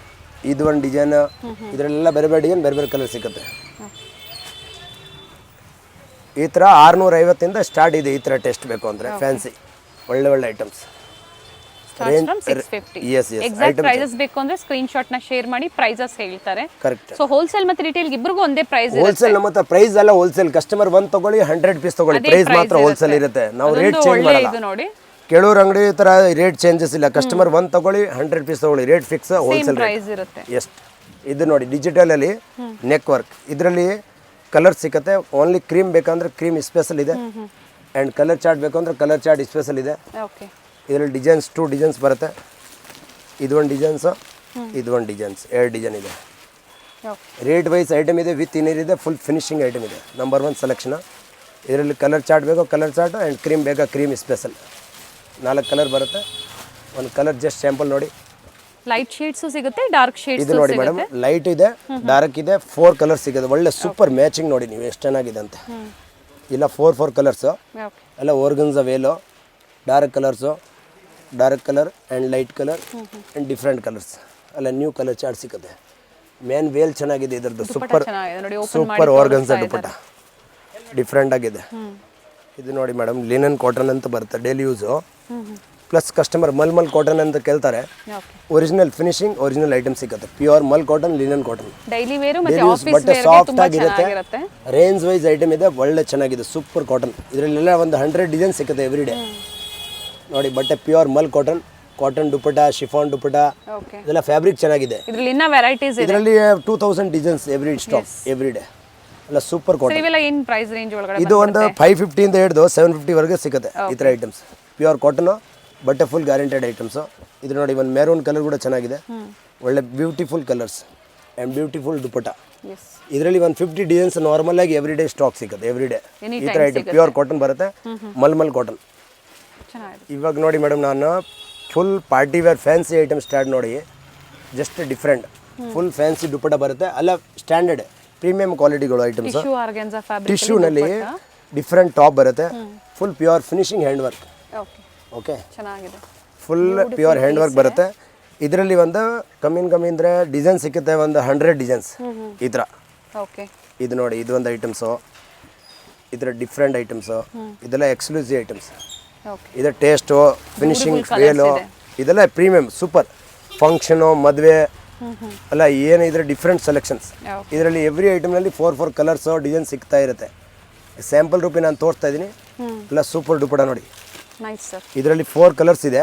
ಇದು ಒಂದು ಡಿಸೈನ್, ಇದರಲ್ಲೆಲ್ಲ ಬೇರೆ ಬೇರೆ ಡಿಸೈನ್, ಬೇರೆ ಬೇರೆ ಕಲರ್ ಸಿಗುತ್ತೆ. ಈ ಥರ 650 ಇಂದ ಸ್ಟಾರ್ಟ್ ಇದೆ. ಈ ಥರ ಟೆಸ್ಟ್ ಬೇಕು ಅಂದರೆ ಫ್ಯಾನ್ಸಿ ಒಳ್ಳೆ ಐಟಮ್ಸ್.
ಎಕ್ಸಾಕ್ಟ್ ಪ್ರೈಸಸ್ ಬೇಕು ಅಂದ್ರೆ ಸ್ಕ್ರೀನ್ ಶಾಟ್ ನ ಶೇರ್ ಮಾಡಿ ಪ್ರೈಸಸ್ ಹೇಳ್ತಾರೆ.
ಕರೆಕ್ಟ್.
ಸೊ ಹೋಲ್ಸೇಲ್ ಮತ್ತೆ ರಿಟೇಲ್ ಇಬ್ಬರಿಗೂ ಒಂದೇ ಪ್ರೈಸ್ ಇರುತ್ತೆ?
ಹೋಲ್ಸೇಲ್ ನಮ್ಮ ಹತ್ರ ಪ್ರೈಸ್ ಅಲ್ಲ, ಹೋಲ್ಸೇಲ್. ಕಸ್ಟಮರ್ ಒಂದು ತಗೊಳ್ಳಿ 100 ಪೀಸ್ ತಗೊಳ್ಳಿ, ಪ್ರೈಸ್ ಮಾತ್ರ ಹೋಲ್ಸೇಲ್ ಇರುತ್ತೆ. ನಾವು ರೇಟ್ ಚೇಂಜ್ ಮಾಡಲ್ಲ.
ಇದು ನೋಡಿ
ಕೆಲವ್ರ ಅಂಗಡಿ ಥರ ರೇಟ್ ಚೇಂಜಸ್ ಇಲ್ಲ. ಕಸ್ಟಮರ್ ಒಂದು ತಗೊಳ್ಳಿ 100 ಪೀಸ್ ತಗೊಳ್ಳಿ, ರೇಟ್ ಫಿಕ್ಸ್, ಹೋಲ್ಸೇಲ್
ಪ್ರೈಸ್ ಇರುತ್ತೆ.
ಎಷ್ಟು ಇದು ನೋಡಿ ಡಿಜಿಟಲಲ್ಲಿ ನೆಕ್ ವರ್ಕ್, ಇದರಲ್ಲಿ ಕಲರ್ ಸಿಕ್ಕತ್ತೆ. ಓನ್ಲಿ ಕ್ರೀಮ್ ಬೇಕಂದ್ರೆ ಕ್ರೀಮ್ ಸ್ಪೆಷಲ್ ಇದೆ, ಆ್ಯಂಡ್ ಕಲರ್ ಚಾರ್ಟ್ ಬೇಕು ಅಂದ್ರೆ ಕಲರ್ ಚಾರ್ಟ್ ಸ್ಪೆಷಲ್ ಇದೆ.
ಓಕೆ,
ಇದರಲ್ಲಿ ಡಿಸೈನ್ಸ್ 2 ಡಿಸೈನ್ಸ್ ಬರುತ್ತೆ. ಇದು ಒಂದು ಡಿಸೈನ್ಸು, ಇದು ಒಂದು ಡಿಸೈನ್ಸ್, 2 ಡಿಸೈನ್ ಇದೆ. ರೇಟ್ ವೈಸ್ ಐಟಮ್ ಇದೆ, ವಿತ್ ಇನ್ನರ್ ಇದೆ, ಫುಲ್ ಫಿನಿಶಿಂಗ್ ಐಟಮ್ ಇದೆ. Number 1 selection. ಇದರಲ್ಲಿ ಕಲರ್ ಚಾರ್ಟ್ ಬೇಕೋ ಕಲರ್ ಚಾರ್ಟ್, ಆ್ಯಂಡ್ ಕ್ರೀಮ್ ಬೇಕಾ ಕ್ರೀಮ್ ಸ್ಪೆಷಲ್. 4 ಕಲರ್ ಬರುತ್ತೆ. ಒಂದು ಕಲರ್ ಜಸ್ಟ್ ಸ್ಯಾಂಪಲ್ ನೋಡಿ.
ಲೈಟ್ ಶೇಡ್ಸ್ ಸಿಗುತ್ತೆ, ಡಾರ್ಕ್ ಶೇಡ್ಸ್
ಇದು ನೋಡಿ ಮೇಡಮ್, ಲೈಟ್ ಇದೆ, ಡಾರ್ಕ್ ಇದೆ, 4 ಕಲರ್ ಸಿಗುತ್ತೆ. ಒಳ್ಳೆ ಸೂಪರ್ ಮ್ಯಾಚಿಂಗ್ ನೋಡಿ ನೀವು ಎಷ್ಟು ಚೆನ್ನಾಗಿದೆ ಅಂತ. ಇಲ್ಲ 4 ಕಲರ್ಸು ಎಲ್ಲ organza veil, dark colours, dark colour and light colour and different colours ಎಲ್ಲ ನ್ಯೂ ಕಲರ್ ಚಾರ್ಟ್ ಸಿಗುತ್ತೆ. ಮೇನ್ ವೇಲ್ ಚೆನ್ನಾಗಿದೆ ಇದರದ್ದು, ಸೂಪರ್ ಓರ್ಗನ್ಸ ದುಪ್ಪಟ್ಟ ಡಿಫ್ರೆಂಟ್ ಆಗಿದೆ. ಇದು ನೋಡಿ ಮೇಡಮ್, ಲಿನನ್ ಕಾಟನ್ ಅಂತ ಬರುತ್ತೆ, daily use. Plus customer mul cotton ಅಂತ ಕೇಳ್ತಾರೆ. ಒರಿಜಿನಲ್ ಫಿನಿಶಿಂಗ್, ಒರಿಜಿನಲ್ ಐಟಮ್ ಸಿಗುತ್ತೆ. Pure mul cotton, linen cotton,
daily wear ಮತ್ತೆ ಆಫೀಸ್
ಬಟ್ಟೆ
ವೇರ್
ಸಾಫ್ಟ್ ಆಗಿರುತ್ತೆ. ರೇಂಜ್ ವೈಸ್ ಐಟಮ್ ಇದೆ, ಒಳ್ಳೆ ಚೆನ್ನಾಗಿದೆ, ಸೂಪರ್ ಕಾಟನ್. ಇದರಲ್ಲೆಲ್ಲ ಒಂದು 100 ಡಿಸೈನ್ ಸಿಗುತ್ತೆ ಎವ್ರಿ ಡೇ. ನೋಡಿ ಬಟ್ಟೆ ಪ್ಯೂರ್ ಮಲ್ ಕಾಟನ್, ಕಾಟನ್ ದುಪ್ಪಟ್ಟ, ಶಿಫಾನ್ ದುಪ್ಪಟ್ಟ, ಇದೆಲ್ಲ ಫ್ಯಾಬ್ರಿಕ್ ಚೆನ್ನಾಗಿದೆ.
ಇದರಲ್ಲಿ ಇನ್ನ ವೆರೈಟೀಸ್ ಇದೆ.
ಇದರಲ್ಲಿ 2000 designs every stock every day. ಎಲ್ಲ ಸೂಪರ್ ಕಾಟನ್.
ಇವೆಲ್ಲ ಏನು ಪ್ರೈಸ್ ರೇಂಜ್ ಒಳಗಡೆ?
ಇದು ಒಂದು 550 ಇಂದ ಹಿಡಿದು 750 ವರೆಗೆ ಸಿಗುತ್ತೆ ಈ ಥರ ಐಟಮ್ಸ್. ಪ್ಯೂರ್ ಕಾಟನ್, ಬಟ್ಟೆ ಫುಲ್ ಗ್ಯಾರಂಟೆಡ್ ಐಟಮ್ಸು. ಇದು ನೋಡಿ, ಒಂದು ಮೆರೂನ್ ಕಲರ್ ಕೂಡ ಚೆನ್ನಾಗಿದೆ, ಒಳ್ಳೆ ಬ್ಯೂಟಿಫುಲ್ ಕಲರ್ಸ್ ಆ್ಯಂಡ್ ಬ್ಯೂಟಿಫುಲ್ ದುಪ್ಪಟ್ಟ. ಇದರಲ್ಲಿ ಒಂದು 50 ಡಿಸೈನ್ಸ್ ನಾರ್ಮಲ್ ಆಗಿ ಎವ್ರಿ ಡೇ ಸ್ಟಾಕ್ ಸಿಗುತ್ತೆ ಎವ್ರಿ ಡೇ. ಈ ಥರ ಐಟಮ್ ಪ್ಯೂರ್ ಕಾಟನ್ ಬರುತ್ತೆ, ಮಲ್ ಕಾಟನ್. ಇವಾಗ ನೋಡಿ ಮೇಡಮ್, ನಾನು full party wear fancy item start ನೋಡಿ, just different full fancy dupatta ಬರುತ್ತೆ. ಅಲ್ಲ ಸ್ಟ್ಯಾಂಡರ್ಡ್ ಪ್ರೀಮಿಯಂ ಕ್ವಾಲಿಟಿಗಳು ಐಟಮ್ಸ್. ಟಿಶ್ಯೂನಲ್ಲಿ ಡಿಫ್ರೆಂಟ್ ಟಾಪ್ ಬರುತ್ತೆ, full pure finishing hand work. Okay,
ಚೆನ್ನಾಗಿದೆ,
ಫುಲ್ ಪ್ಯೂರ್ ಹ್ಯಾಂಡ್ ವರ್ಕ್ ಬರುತ್ತೆ. ಇದರಲ್ಲಿ ಒಂದು ಕಮ್ಮಿ ಅಂದರೆ ಡಿಸೈನ್ ಸಿಕ್ಕುತ್ತೆ, ಒಂದು 100 ಡಿಸೈನ್ಸ್ ಈ ಥರ.
ಓಕೆ,
ಇದು ನೋಡಿ, ಇದು ಒಂದು ಐಟಮ್ಸು, ಇದರ ಡಿಫ್ರೆಂಟ್ ಐಟಮ್ಸು, ಇದೆಲ್ಲ ಎಕ್ಸ್ಕ್ಲೂಸಿವ್ ಐಟಮ್ಸ್. ಇದು ಟೇಸ್ಟು, ಫಿನಿಶಿಂಗ್, ವೇಲು, ಇದೆಲ್ಲ ಪ್ರೀಮಿಯಂ ಸೂಪರ್. ಫಂಕ್ಷನು, ಮದುವೆ ಅಲ್ಲ ಏನಿದ್ರೆ ಡಿಫ್ರೆಂಟ್ ಸೆಲೆಕ್ಷನ್ಸ್. ಇದರಲ್ಲಿ ಎವ್ರಿ ಐಟಮ್ನಲ್ಲಿ 4 ಕಲರ್ಸು ಡಿಸೈನ್ ಸಿಗ್ತಾ ಇರುತ್ತೆ. ಸ್ಯಾಂಪಲ್ ರೂಪಿ ನಾನು ತೋರಿಸ್ತಾ ಇದ್ದೀನಿ. ಎಲ್ಲ ಸೂಪರ್ ದುಪ್ಪಟ್ಟ ನೋಡಿ. ಇದರಲ್ಲಿ 4 ಕಲರ್ಸ್ ಇದೆ.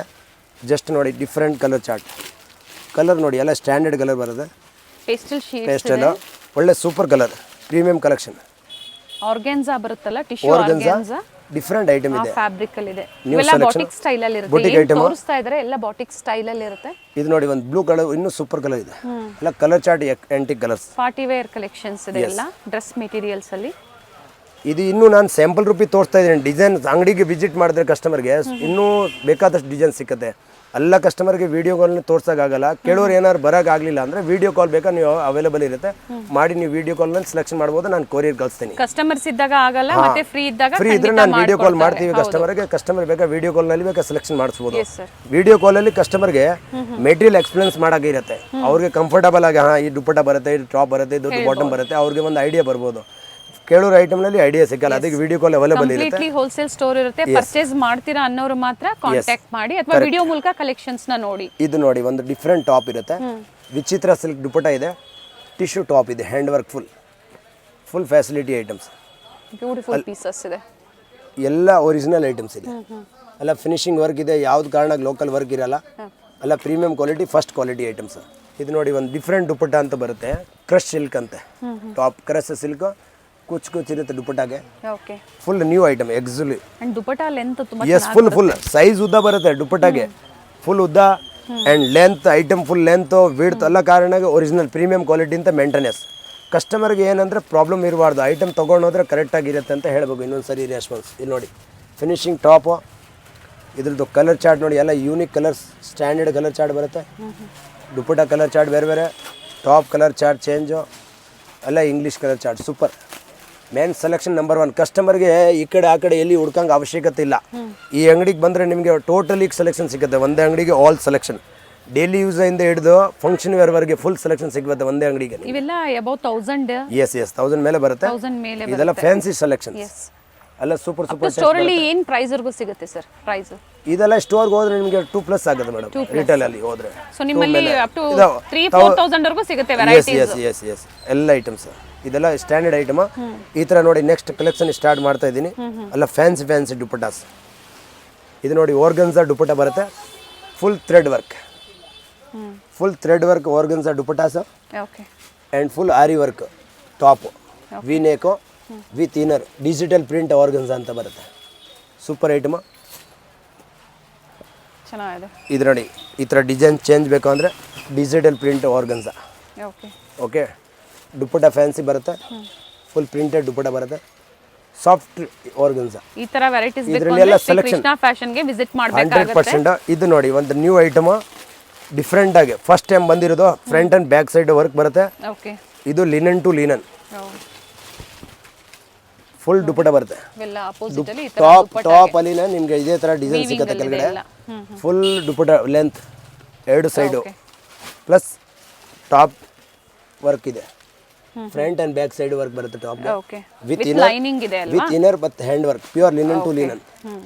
ಜಸ್ಟ್ ನೋಡಿ, ಡಿಫ್ರೆಂಟ್ ಕಲರ್ ಚಾರ್ಟ್. ಕಲರ್ ನೋಡಿ, ಎಲ್ಲ ಸ್ಟ್ಯಾಂಡರ್ಡ್ ಕಲರ್ ಬರುತ್ತೆ. ಪೇಸ್ಟಲ್ ಒಳ್ಳೆ ಸೂಪರ್ ಕಲರ್, ಪ್ರೀಮಿಯಂ ಕಲೆಕ್ಷನ್.
ಆರ್ಗಾನ್ಜಾ ಬರುತ್ತಲ್ಲ, ಟಿಶ್ಯೂ ಆರ್ಗಾನ್ಜಾ,
ಡಿಫ್ರೆಂಟ್ ಐಟಮ್ ಇದೆ,
ಫ್ಯಾಬ್ರಿಕ್ ಅಲ್ಲಿ ಇದೆ. ಇವೆಲ್ಲ ಬಾಟಿಕ್ ಸ್ಟೈಲ್ ಅಲ್ಲಿ ಇರುತ್ತೆ. ಏನು ತೋರಿಸ್ತಾ ಇದ್ದಾರೆ ಎಲ್ಲ ಬಾಟಿಕ್ ಸ್ಟೈಲ್ ಅಲ್ಲಿ ಇರುತ್ತೆ.
ಇದು ನೋಡಿ, ಒಂದು ಬ್ಲೂ ಕಲರ್, ಇನ್ನೂ ಸೂಪರ್ ಕಲರ್ ಇದೆ. ಎಲ್ಲ colour chart, antique colours,
party wear collections ಇದೆ ಎಲ್ಲ ಡ್ರೆಸ್ ಮೆಟೀರಿಯಲ್ಸ್ ಅಲ್ಲಿ.
ಇದು ಇನ್ನೂ ನಾನು ಸ್ಯಾಂಪಲ್ ರೂಪಿ ತೋರಿಸ್ತಾ ಇದ್ದೀನಿ. ಡಿಸೈನ್ ಅಂಗಡಿಗೆ ವಿಸಿಟ್ ಮಾಡಿದ್ರೆ ಕಸ್ಟಮರ್ಗೆ ಇನ್ನೂ ಬೇಕಾದಷ್ಟು ಡಿಸೈನ್ ಸಿಗುತ್ತೆ. ಎಲ್ಲ ಕಸ್ಟಮರ್ಗೆ ವಿಡಿಯೋ ಕಾಲ್ನ ತೋರ್ಸೋಕ್ಕಾಗಲ್ಲ. ಕೆಲವ್ರು ಏನಾದ್ರು ಬರೋಕ್ಕಾಗಲಿಲ್ಲ ಅಂದರೆ ವಿಡಿಯೋ ಕಾಲ್ ಬೇಕಾ, ನೀವು ಅವೈಲೇಬಲ್ ಇರುತ್ತೆ, ಮಾಡಿ ನೀವು ವಿಡಿಯೋ ಕಾಲ್ನಲ್ಲಿ ಸೆಲೆಕ್ಷನ್ ಮಾಡ್ಬೋದು. ನಾನು ಕೊರಿಯರ್ ಕಳಿಸ್ತೀನಿ.
ಕಸ್ಟಮರ್ಸ್ ಇದ್ದಾಗ ಆಗಲ್ಲ, ಮತ್ತೆ ಫ್ರೀ ಇದ್ದಾಗ
ಫ್ರೀ ಇದ್ರೆ ನಾನು ವಿಡಿಯೋ ಕಾಲ್ ಮಾಡ್ತೀವಿ ಕಸ್ಟಮರ್ಗೆ. ಕಸ್ಟಮರ್ ಬೇಕಾ ವಿಡಿಯೋ ಕಾಲ್ನಲ್ಲಿ ಬೇಕಾ ಸೆಲೆಕ್ಷನ್ ಮಾಡಿಸ್ಬೋದು. ವಿಡಿಯೋ ಕಾಲಲ್ಲಿ ಕಸ್ಟಮರ್ಗೆ ಮೆಟೀರಿಯಲ್ ಎಕ್ಸ್ಪ್ಲೇನ್ಸ್ ಮಾಡೋಕ್ಕಿರುತ್ತೆ. ಅವ್ರಿಗೆ ಕಂಫರ್ಟಬಲ್ ಆಗಿ ಈ ದುಪ್ಪಟ್ಟ ಬರುತ್ತೆ, ಇದು ಟಾಪ್ ಬರುತ್ತೆ, ಇದು ಬಾಟಮ್ ಬರುತ್ತೆ, ಅವ್ರಿಗೆ ಒಂದು ಐಡಿಯಾ ಬರ್ಬೋದು. ಕೇಳೋರು ಐಟಮ್ನಲ್ಲಿ ಐಡಿಯಾ ಸಿಕ್ಕಲ್ಲ, ಅದಕ್ಕೆ ವಿಡಿಯೋ ಕಾಲ್ ಅವೈಲೇಬಲ್ ಇರುತ್ತೆ.
ಕಂಪ್ಲೀಟ್ಲಿ ಹೋಲ್ಸೇಲ್ ಸ್ಟೋರ್ ಇರುತ್ತೆ. ಪರ್ಚೇಸ್ ಮಾಡ್ತೀರಾ ಅನ್ನೋರು ಮಾತ್ರ ಕಾಂಟ್ಯಾಕ್ಟ್ ಮಾಡಿ, ಅಥವಾ ವಿಡಿಯೋ ಮೂಲಕ ಕಲೆಕ್ಷನ್ಸ್ ನ ನೋಡಿ.
ಇದು ನೋಡಿ, ಒಂದು ಡಿಫ್ರೆಂಟ್ ಟಾಪ್ ಇರುತ್ತೆ, ವಿಚಿತ್ರ ಸಿಲ್ಕ್ ದುಪ್ಪಟ್ಟ ಇದೆ, ಟಿಶ್ಯೂ ಟಾಪ್ ಇದೆ, hand work full facility items,
beautiful pieces ಇದೆ.
ಎಲ್ಲ ಒರಿಜಿನಲ್ ಐಟಮ್ಸ್ ಇದೆ, ಎಲ್ಲ ಫಿನಿಶಿಂಗ್ ವರ್ಕ್ ಇದೆ. ಯಾವ್ದು ಕಾರಣಕ್ಕೆ ಲೋಕಲ್ ವರ್ಕ್ ಇರಲ್ಲ, ಎಲ್ಲ premium quality, first quality items. ಇದು ನೋಡಿ, ಒಂದು ಡಿಫ್ರೆಂಟ್ ದುಪ್ಪಟ್ಟ ಅಂತ ಬರುತ್ತೆ, ಕ್ರಶ್ ಸಿಲ್ಕ್ ಅಂತೆ. ಟಾಪ್ ಕ್ರಶ್ ಸಿಲ್ಕ್, ಕುಚ್ ಇರುತ್ತೆ ದುಪ್ಪಟ್ಟಾಗೆ. ಫುಲ್ ನ್ಯೂ ಐಟಮ್ ಎಕ್ಸುಲಿ.
ದುಪ್ಪಟ್ಟ ಲೆಂತ್ ತುಂಬಾ
ಎಸ್, ಫುಲ್ ಸೈಜ್ ಉದ್ದ ಬರುತ್ತೆ ದುಪ್ಪಟ್ಟಾಗೆ, ಫುಲ್ ಉದ್ದ and length item, full length width ಎಲ್ಲ ಕಾರಣಕ್ಕೆ ಒರಿಜಿನಲ್ ಪ್ರೀಮಿಯಂ ಕ್ವಾಲಿಟಿ ಅಂತ ಮೇಂಟೆನೆನ್ಸ್. ಕಸ್ಟಮರ್ಗೆ ಏನಂದರೆ ಪ್ರಾಬ್ಲಮ್ ಇರಬಾರ್ದು, ಐಟಮ್ ತೊಗೊಂಡೋದ್ರೆ ಕರೆಕ್ಟಾಗಿರುತ್ತೆ ಅಂತ ಹೇಳಬೇಕು. ಇನ್ನೊಂದು ಸರಿ ರೆಸ್ಪಾನ್ಸ್. ಇಲ್ಲಿ ನೋಡಿ, ಫಿನಿಶಿಂಗ್ ಟಾಪು, ಇದ್ರದ್ದು ಕಲರ್ ಚಾರ್ಟ್ ನೋಡಿ, ಎಲ್ಲ unique colours, standard colour chart ಬರುತ್ತೆ. ದುಪ್ಪಟ್ಟ ಕಲರ್ ಚಾರ್ಟ್ ಬೇರೆ, ಟಾಪ್ ಕಲರ್ ಚಾರ್ಟ್ ಚೇಂಜು, ಎಲ್ಲ English colour chart. Super main selection number 1. ಕಸ್ಟಮರ್ಗೆ ಈ ಕಡೆ ಆ ಕಡೆ ಎಲ್ಲಿ ಹುಡ್ಕಂಗೆ ಅವಶ್ಯಕತೆ ಇಲ್ಲ. ಈ ಅಂಗಡಿಗೆ ಬಂದರೆ ನಿಮಗೆ ಟೋಟಲಿ ಸೆಲೆಕ್ಷನ್ ಸಿಗುತ್ತೆ. ಒಂದೇ ಅಂಗಡಿಗೆ ಆಲ್ ಸೆಲೆಕ್ಷನ್, ಡೈಲಿ ಯೂಸ್ ಇಂದ ಹಿಡಿದು ಫಂಕ್ಷನ್ ವೇರ್ ವರೆಗೆ ಫುಲ್ ಸೆಲೆಕ್ಷನ್ ಸಿಗುತ್ತೆ ಒಂದೇ ಅಂಗಡಿಗೆ.
ಇವೆಲ್ಲ ಅಬೌವ್ 1000.
ಎಸ್ 1000 ಮೇಲೆ ಬರುತ್ತೆ. ಇದೆಲ್ಲ ಫ್ಯಾನ್ಸಿ ಸೆಲೆಕ್ಷನ್, ಎಲ್ಲ ಸೂಪರ್
ಸ್ಟೋರ್ ಅಲ್ಲಿ ಏನು ಪ್ರೈಸ್ ವರ್ಗೂ ಸಿಗುತ್ತೆ ಸರ್? ಪ್ರೈಸ್
ಇದೆಲ್ಲ ಸ್ಟೋರ್ಗೆ ಹೋದ್ರೆ ನಿಮಗೆ 2+ ಆಗುತ್ತೆ ಮೇಡಮ್, ರಿಟೇಲ್ ಅಲ್ಲಿ ಹೋದ್ರೆ.
ಸೊ ನಿಮ್ಮಲ್ಲಿ ಅಪ್ ಟು 3-4,000 ವರೆಗೂ ಸಿಗುತ್ತೆ ವೆರೈಟೀಸ್.
ಎಸ್ ಎಲ್ಲ ಐಟಮ್ಸ್, ಇದೆಲ್ಲ ಸ್ಟ್ಯಾಂಡರ್ಡ್ ಐಟಮ್. ಈ ತರ ನೋಡಿ, ನೆಕ್ಸ್ಟ್ ಕಲೆಕ್ಷನ್ ಸ್ಟಾರ್ಟ್ ಮಾಡ್ತಾ ಇದ್ದೀನಿ. ಎಲ್ಲ ಫ್ಯಾನ್ಸಿ ದುಪ್ಪಟ್ಟಾಸ್. ಇದು ನೋಡಿ ಓರ್ಗನ್ಸಾ ದುಪಟ್ಟ ಬರುತ್ತೆ, full thread work, full thread work organza dupattas
okay
and full aari work top, V neck with inner, digital print organza ಅಂತ ಬರುತ್ತೆ. Super item.
ಚೆನ್ನಾಗಿದೆ.
ಇದು ನೋಡಿ ಈ ಥರ ಡಿಸೈನ್ ಚೇಂಜ್ ಬೇಕು ಅಂದರೆ digital print organza.
Okay
okay, dupatta fancy ಬರುತ್ತೆ, ಫುಲ್ ಪ್ರಿಂಟೆಡ್ ದುಪಟ್ಟ ಬರುತ್ತೆ, ಸಾಫ್ಟ್ ಆರ್ಗನ್ಸಾ.
ಈ ತರ ವೆರೈಟೀಸ್ ಬೇಕು
ಇದರಲ್ಲೆಲ್ಲ
ಅಂದ್ರೆ ಶ್ರೀ ಕೃಷ್ಣ ಫ್ಯಾಷನ್ ಗೆ ವಿಸಿಟ್ ಮಾಡಬೇಕಾಗುತ್ತೆ.
100%. ಇದು ನೋಡಿ ಒಂದು ನ್ಯೂ ಐಟಮ್, ಡಿಫ್ರೆಂಟ್ ಆಗಿ ಫಸ್ಟ್ ಟೈಮ್ ಬಂದಿರೋದು. Front and back side work ಬರುತ್ತೆ.
ಓಕೆ,
ಇದು linen to linen, full dupatta ಬರುತ್ತೆ.
ಇವೆಲ್ಲ ಅಪೋಸಿಟ್ ಅಲ್ಲಿ ಈ ತರ
ಟಾಪ್ ಅಲ್ಲಿ ನಿಮಗೆ ಇದೇ ತರ ಡಿಸೈನ್ ಸಿಗುತ್ತೆ ಕೆಳಗಡೆ. ಫುಲ್ ದುಪಟ್ಟ ಲೆಂತ್ ಎರಡು ಸೈಡು ಪ್ಲಸ್ ಟಾಪ್ ವರ್ಕ್ ಇದೆ. Front and back side work ಬರುತ್ತೆ ಟಾಪ್
ಓಕೆ,
ವಿತ್
ಲೈನಿಂಗ್ ಇದೆ ಅಲ್ವಾ,
ವಿತ್ ಇನ್ನರ್ ಮತ್ತು hand work, pure linen to linen,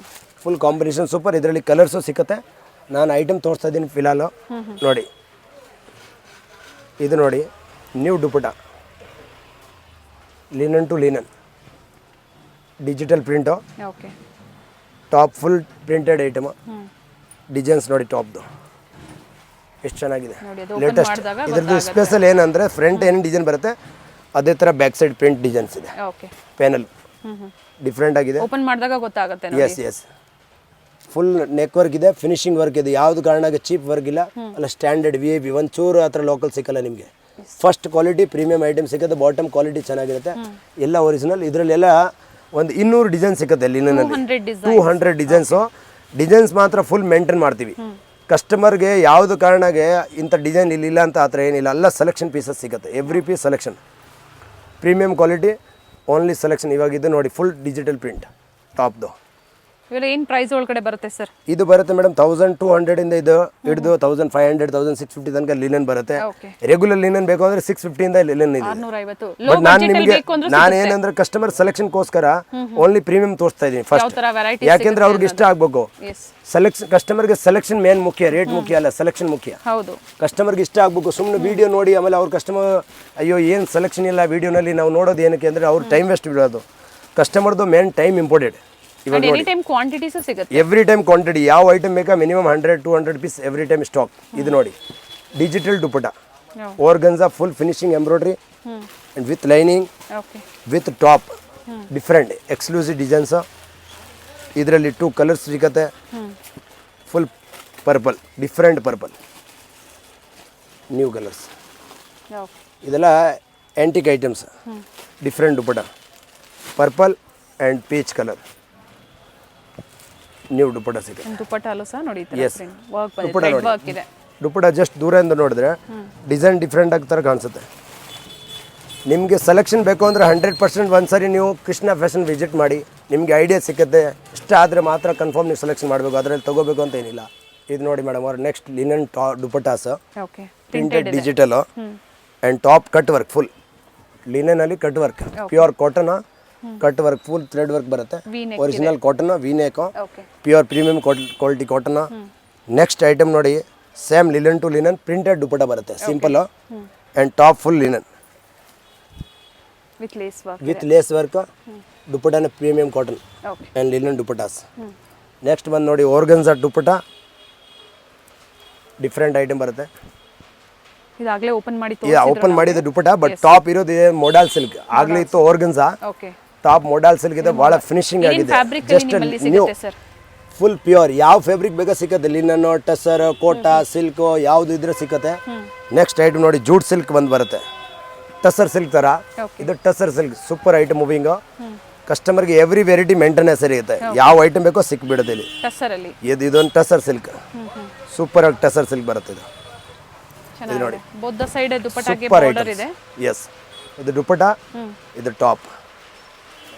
full combination super. ಇದರಲ್ಲಿ ಕಲರ್ಸು ಸಿಗುತ್ತೆ. ನಾನು ಐಟಮ್ ತೋರಿಸ್ತಾ ಇದ್ದೀನಿ ಫಿಲಾಲು. ನೋಡಿ ಇದು ನೋಡಿ new dupatta, linen to linen, digital print,
okay
top full printed item. Designs ನೋಡಿ ಟಾಪ್ದು ಎಷ್ಟು ಚೆನ್ನಾಗಿದೆ,
ನೋಡಿ ಅದು ಓಪನ್
ಲೇಟೆಸ್ಟ್.
ಮಾಡಿದಾಗ
ಇದ್ರದ್ದು ಸ್ಪೆಷಲ್ ಏನಂದರೆ ಫ್ರಂಟ್ ಏನು ಡಿಸೈನ್ ಬರುತ್ತೆ ಅದೇ ಥರ ಬ್ಯಾಕ್ ಸೈಡ್ ಪ್ರಿಂಟ್ ಡಿಸೈನ್ಸ್ ಇದೆ.
ಓಕೆ,
ಪ್ಯಾನಲ್ ಡಿಫ್ರೆಂಟ್ ಆಗಿದೆ.
ಓಪನ್ ಮಾಡಿದಾಗ ಗೊತ್ತಾಗುತ್ತೆ ನೋಡಿ.
ಎಸ್ ಫುಲ್ ನೆಕ್ ವರ್ಕ್ ಇದೆ, ಫಿನಿಶಿಂಗ್ ವರ್ಕ್ ಇದೆ. ಯಾವ್ದು ಕಾರಣಕ್ಕೆ ಚೀಪ್ ವರ್ಕ್ ಇಲ್ಲ, ಅಲ್ಲ ಸ್ಟ್ಯಾಂಡರ್ಡ್ VIP. ಒಂಚೂರು ಆ ಥರ ಲೋಕಲ್ ಸಿಕ್ಕಲ್ಲ ನಿಮಗೆ. ಫಸ್ಟ್ ಕ್ವಾಲಿಟಿ ಪ್ರೀಮಿಯಂ ಐಟಮ್ ಸಿಗುತ್ತೆ, ಬಾಟಮ್ ಕ್ವಾಲಿಟಿ ಚೆನ್ನಾಗಿರುತ್ತೆ, ಎಲ್ಲ ಒರಿಜಿನಲ್. ಇದರಲ್ಲೆಲ್ಲ ಒಂದು 200 ಡಿಸೈನ್ ಸಿಗುತ್ತೆ ಲಿನನಲ್ಲಿ, 200 ಡಿಸೈನ್ಸು. ಡಿಸೈನ್ಸ್ ಮಾತ್ರ ಫುಲ್ ಮೇಂಟೈನ್ ಮಾಡ್ತೀವಿ. ಕಸ್ಟಮರ್ಗೆ ಯಾವುದು ಕಾರಣಕ್ಕೆ ಇಂಥ ಡಿಸೈನ್ ಇಲ್ಲ ಅಂತ ಆ ಥರ ಏನಿಲ್ಲ, ಎಲ್ಲ ಸೆಲೆಕ್ಷನ್ ಪೀಸಸ್ ಸಿಗುತ್ತೆ. Every piece selection, premium quality, only selection. ಇವಾಗ ಇದು ನೋಡಿ ಫುಲ್ ಡಿಜಿಟಲ್ ಪ್ರಿಂಟ್ ಟಾಪ್ದು.
ಇವೆಲ್ಲ ಏನು ಪ್ರೈಸ್ ಒಳಗಡೆ ಬರುತ್ತೆ ಸರ್?
ಇದು ಬರುತ್ತೆ ಮೇಡಮ್ 1200 ಇಂದ ಇದು ಹಿಡಿದು 1500 1650 ತನಕ ಲಿನನ್ ಬರುತ್ತೆ.
ಓಕೆ,
ರೆಗ್ಯುಲರ್ ಲಿನನ್ ಬೇಕು ಅಂದ್ರೆ 650 ಇಂದ ಲಿನನ್ ಇದೆ.
650.
ಬಟ್ ನಾನು ನಿಮಗೆ ನಾನು ಏನಂದ್ರೆ ಕಸ್ಟಮರ್ ಸೆಲೆಕ್ಷನ್ಗೋಸ್ಕರ ಓನ್ಲಿ ಪ್ರೀಮಿಯಂ ತೋರಿಸ್ತಾ ಇದ್ದೀನಿ
ಯಾವ
ಫಸ್ಟ್.
ತರ ವೆರೈಟಿ
ಯಾಕೆಂದ್ರೆ ಅವ್ರಿಗೆ ಇಷ್ಟ ಆಗ್ಬೇಕು.
ಎಸ್,
ಸೆಲೆಕ್ಷನ್ ಕಸ್ಟಮರ್ಗೆ ಸೆಲೆಕ್ಷನ್ ಮೇನ್ ಮುಖ್ಯ, ರೇಟ್ ಮುಖ್ಯ ಅಲ್ಲ, ಸೆಲೆಕ್ಷನ್ ಮುಖ್ಯ.
ಹೌದು,
ಕಸ್ಟಮರ್ಗೆ ಇಷ್ಟ ಆಗ್ಬೇಕು. ಸುಮ್ಮನೆ ವಿಡಿಯೋ ನೋಡಿ ಆಮೇಲೆ ಅವ್ರ ಕಸ್ಟಮರ್ ಅಯ್ಯೋ ಏನು ಸೆಲೆಕ್ಷನ್ ಇಲ್ಲ ವಿಡಿಯೋನಲ್ಲಿ ನಾವು ನೋಡೋದು ಏನಕ್ಕೆ ಅಂದರೆ ಅವ್ರು ಟೈಮ್ ವೇಸ್ಟ್ ಬಿಡೋದು. ಕಸ್ಟಮರ್ದು ಮೇನ್ ಟೈಮ್ ಇಂಪಾರ್ಟೆಂಟ್. ಇವಾಗ
ಎನಿ ಟೈಮ್ ಕ್ವಾಂಟಿಟೀಸ್ ಸಿಗುತ್ತೆ.
ಎವ್ರಿ ಟೈಮ್ ಕ್ವಾಂಟಿಟಿ, ಯಾವ ಐಟಮ್ ಬೇಕಾ minimum 100-200 piece every time stock. ಇದು ನೋಡಿ digital dupatta, organza full finishing embroidery and with lining,
okay,
with top, different exclusive designs. ಇದರಲ್ಲಿ 2 colours ಸಿಗುತ್ತೆ. Full purple, different purple, new colours.
Okay,
ಇದೆಲ್ಲ antique items, different dupatta, purple and peach colour, new dupatta ಸಿಗುತ್ತೆ.
ದುಪಟ್ಟ ಅಲ್ಲೂ ಸಹ ನೋಡಿ
Yes.
Work
dupatta
ಬಂದಿದೆ,
ನೋಡಿ.
Work ಇದೆ.
ದುಪಟ್ಟ ಜಸ್ಟ್ ದೂರದಿಂದ ನೋಡಿದ್ರೆ ಡಿಸೈನ್ ಡಿಫ್ರೆಂಟ್ ಆಗಿ ಥರ ಕಾಣಿಸುತ್ತೆ. ನಿಮಗೆ ಸೆಲೆಕ್ಷನ್ ಬೇಕು ಅಂದರೆ 100% ಒಂದ್ಸರಿ ನೀವು ಕೃಷ್ಣ ಫ್ಯಾಷನ್ ವಿಸಿಟ್ ಮಾಡಿ, ನಿಮಗೆ ಐಡಿಯಾ ಸಿಗುತ್ತೆ. ಇಷ್ಟ ಆದರೆ ಮಾತ್ರ ಕನ್ಫರ್ಮ್ ನೀವು ಸೆಲೆಕ್ಷನ್ ಮಾಡಬೇಕು, ಅದರಲ್ಲಿ ತೊಗೋಬೇಕು ಅಂತ ಏನಿಲ್ಲ. ಇದು ನೋಡಿ ಮೇಡಮ್ ಅವ್ರು next linen dupattas,
okay,
printed digital and top cut work, full ಲಿನನಲ್ಲಿ cut work, pure cotton cut work, full thread work ಬರುತ್ತೆ. Original cotton, V neck,
okay,
pure premium quality cotton. Next item ನೋಡಿ same linen to linen printed dupatta ಬರುತ್ತೆ, simple and top full linen
with lace work,
with lace work. ದುಪಟ್ಟನ premium cotton
okay,
and linen dupattas. Next ಬಂದು ನೋಡಿ organza dupatta, different item ಬರುತ್ತೆ.
ಇದಾಗಲೇ open ಮಾಡಿ
open ಮಾಡಿದ dupatta, but top ಇರೋದು modal silk. ಆಗಲೇ ಇತ್ತು ಓರ್ಗನ್ಸಾ,
ಓಕೆ,
ಟಾಪ್ ಮೊಡಲ್ ಸಿಲ್ಕ್ ಇದೆ, ಭಾಳ ಫಿನಿಶಿಂಗ್ ಆಗಿದೆ.
ಫ್ಯಾಬ್ರಿಕ್
ಜಸ್ಟ್
ನಿಮ್ಮಲ್ಲಿ
ನ್ಯೂ
ಸಿಗುತ್ತೆ ಸರ್?
ಫುಲ್ ಪ್ಯೂರ್, ಯಾವ ಫ್ಯಾಬ್ರಿಕ್ ಬೇಕಾ ಸಿಗುತ್ತೆ. ಲಿನನ್, ಟಸರ್, ಕೋಟಾ, ಸಿಲ್ಕ್ ಯಾವುದು ಇದ್ರೆ ಸಿಗುತ್ತೆ. ನೆಕ್ಸ್ಟ್ ಐಟಮ್ ನೋಡಿ ಜೂಟ್ ಸಿಲ್ಕ್ ಬಂದು ಬರುತ್ತೆ, ಟಸರ್ ಸಿಲ್ಕ್ ಥರ. ಇದು tussar silk, super item moving. ಕಸ್ಟಮರ್ಗೆ ಎವ್ರಿ ವೆರೈಟಿ ಮೇಂಟೆನೆನ್ಸ್ ಇರುತ್ತೆ, ಯಾವ ಐಟಮ್ ಬೇಕೋ ಸಿಕ್ಬಿಡುತ್ತೆ ಇಲ್ಲಿ.
ಟಸರಲ್ಲಿ
ಇದೊಂದು ಟಸರ್ ಸಿಲ್ಕ್, ಸೂಪರ್ ಆಗಿ ಟಸರ್ ಸಿಲ್ಕ್ ಬರುತ್ತೆ. ಇದು
ನೋಡಿ ಬೌದ್ಧ ಸೈಡ್ ದುಪಟ್ಟಾಗೆ
ಸೂಪರ್
ಬಾರ್ಡರ್ ಇದೆ.
ಎಸ್, ಇದು ದುಪಟ್ಟ, ಇದು ಟಾಪ್.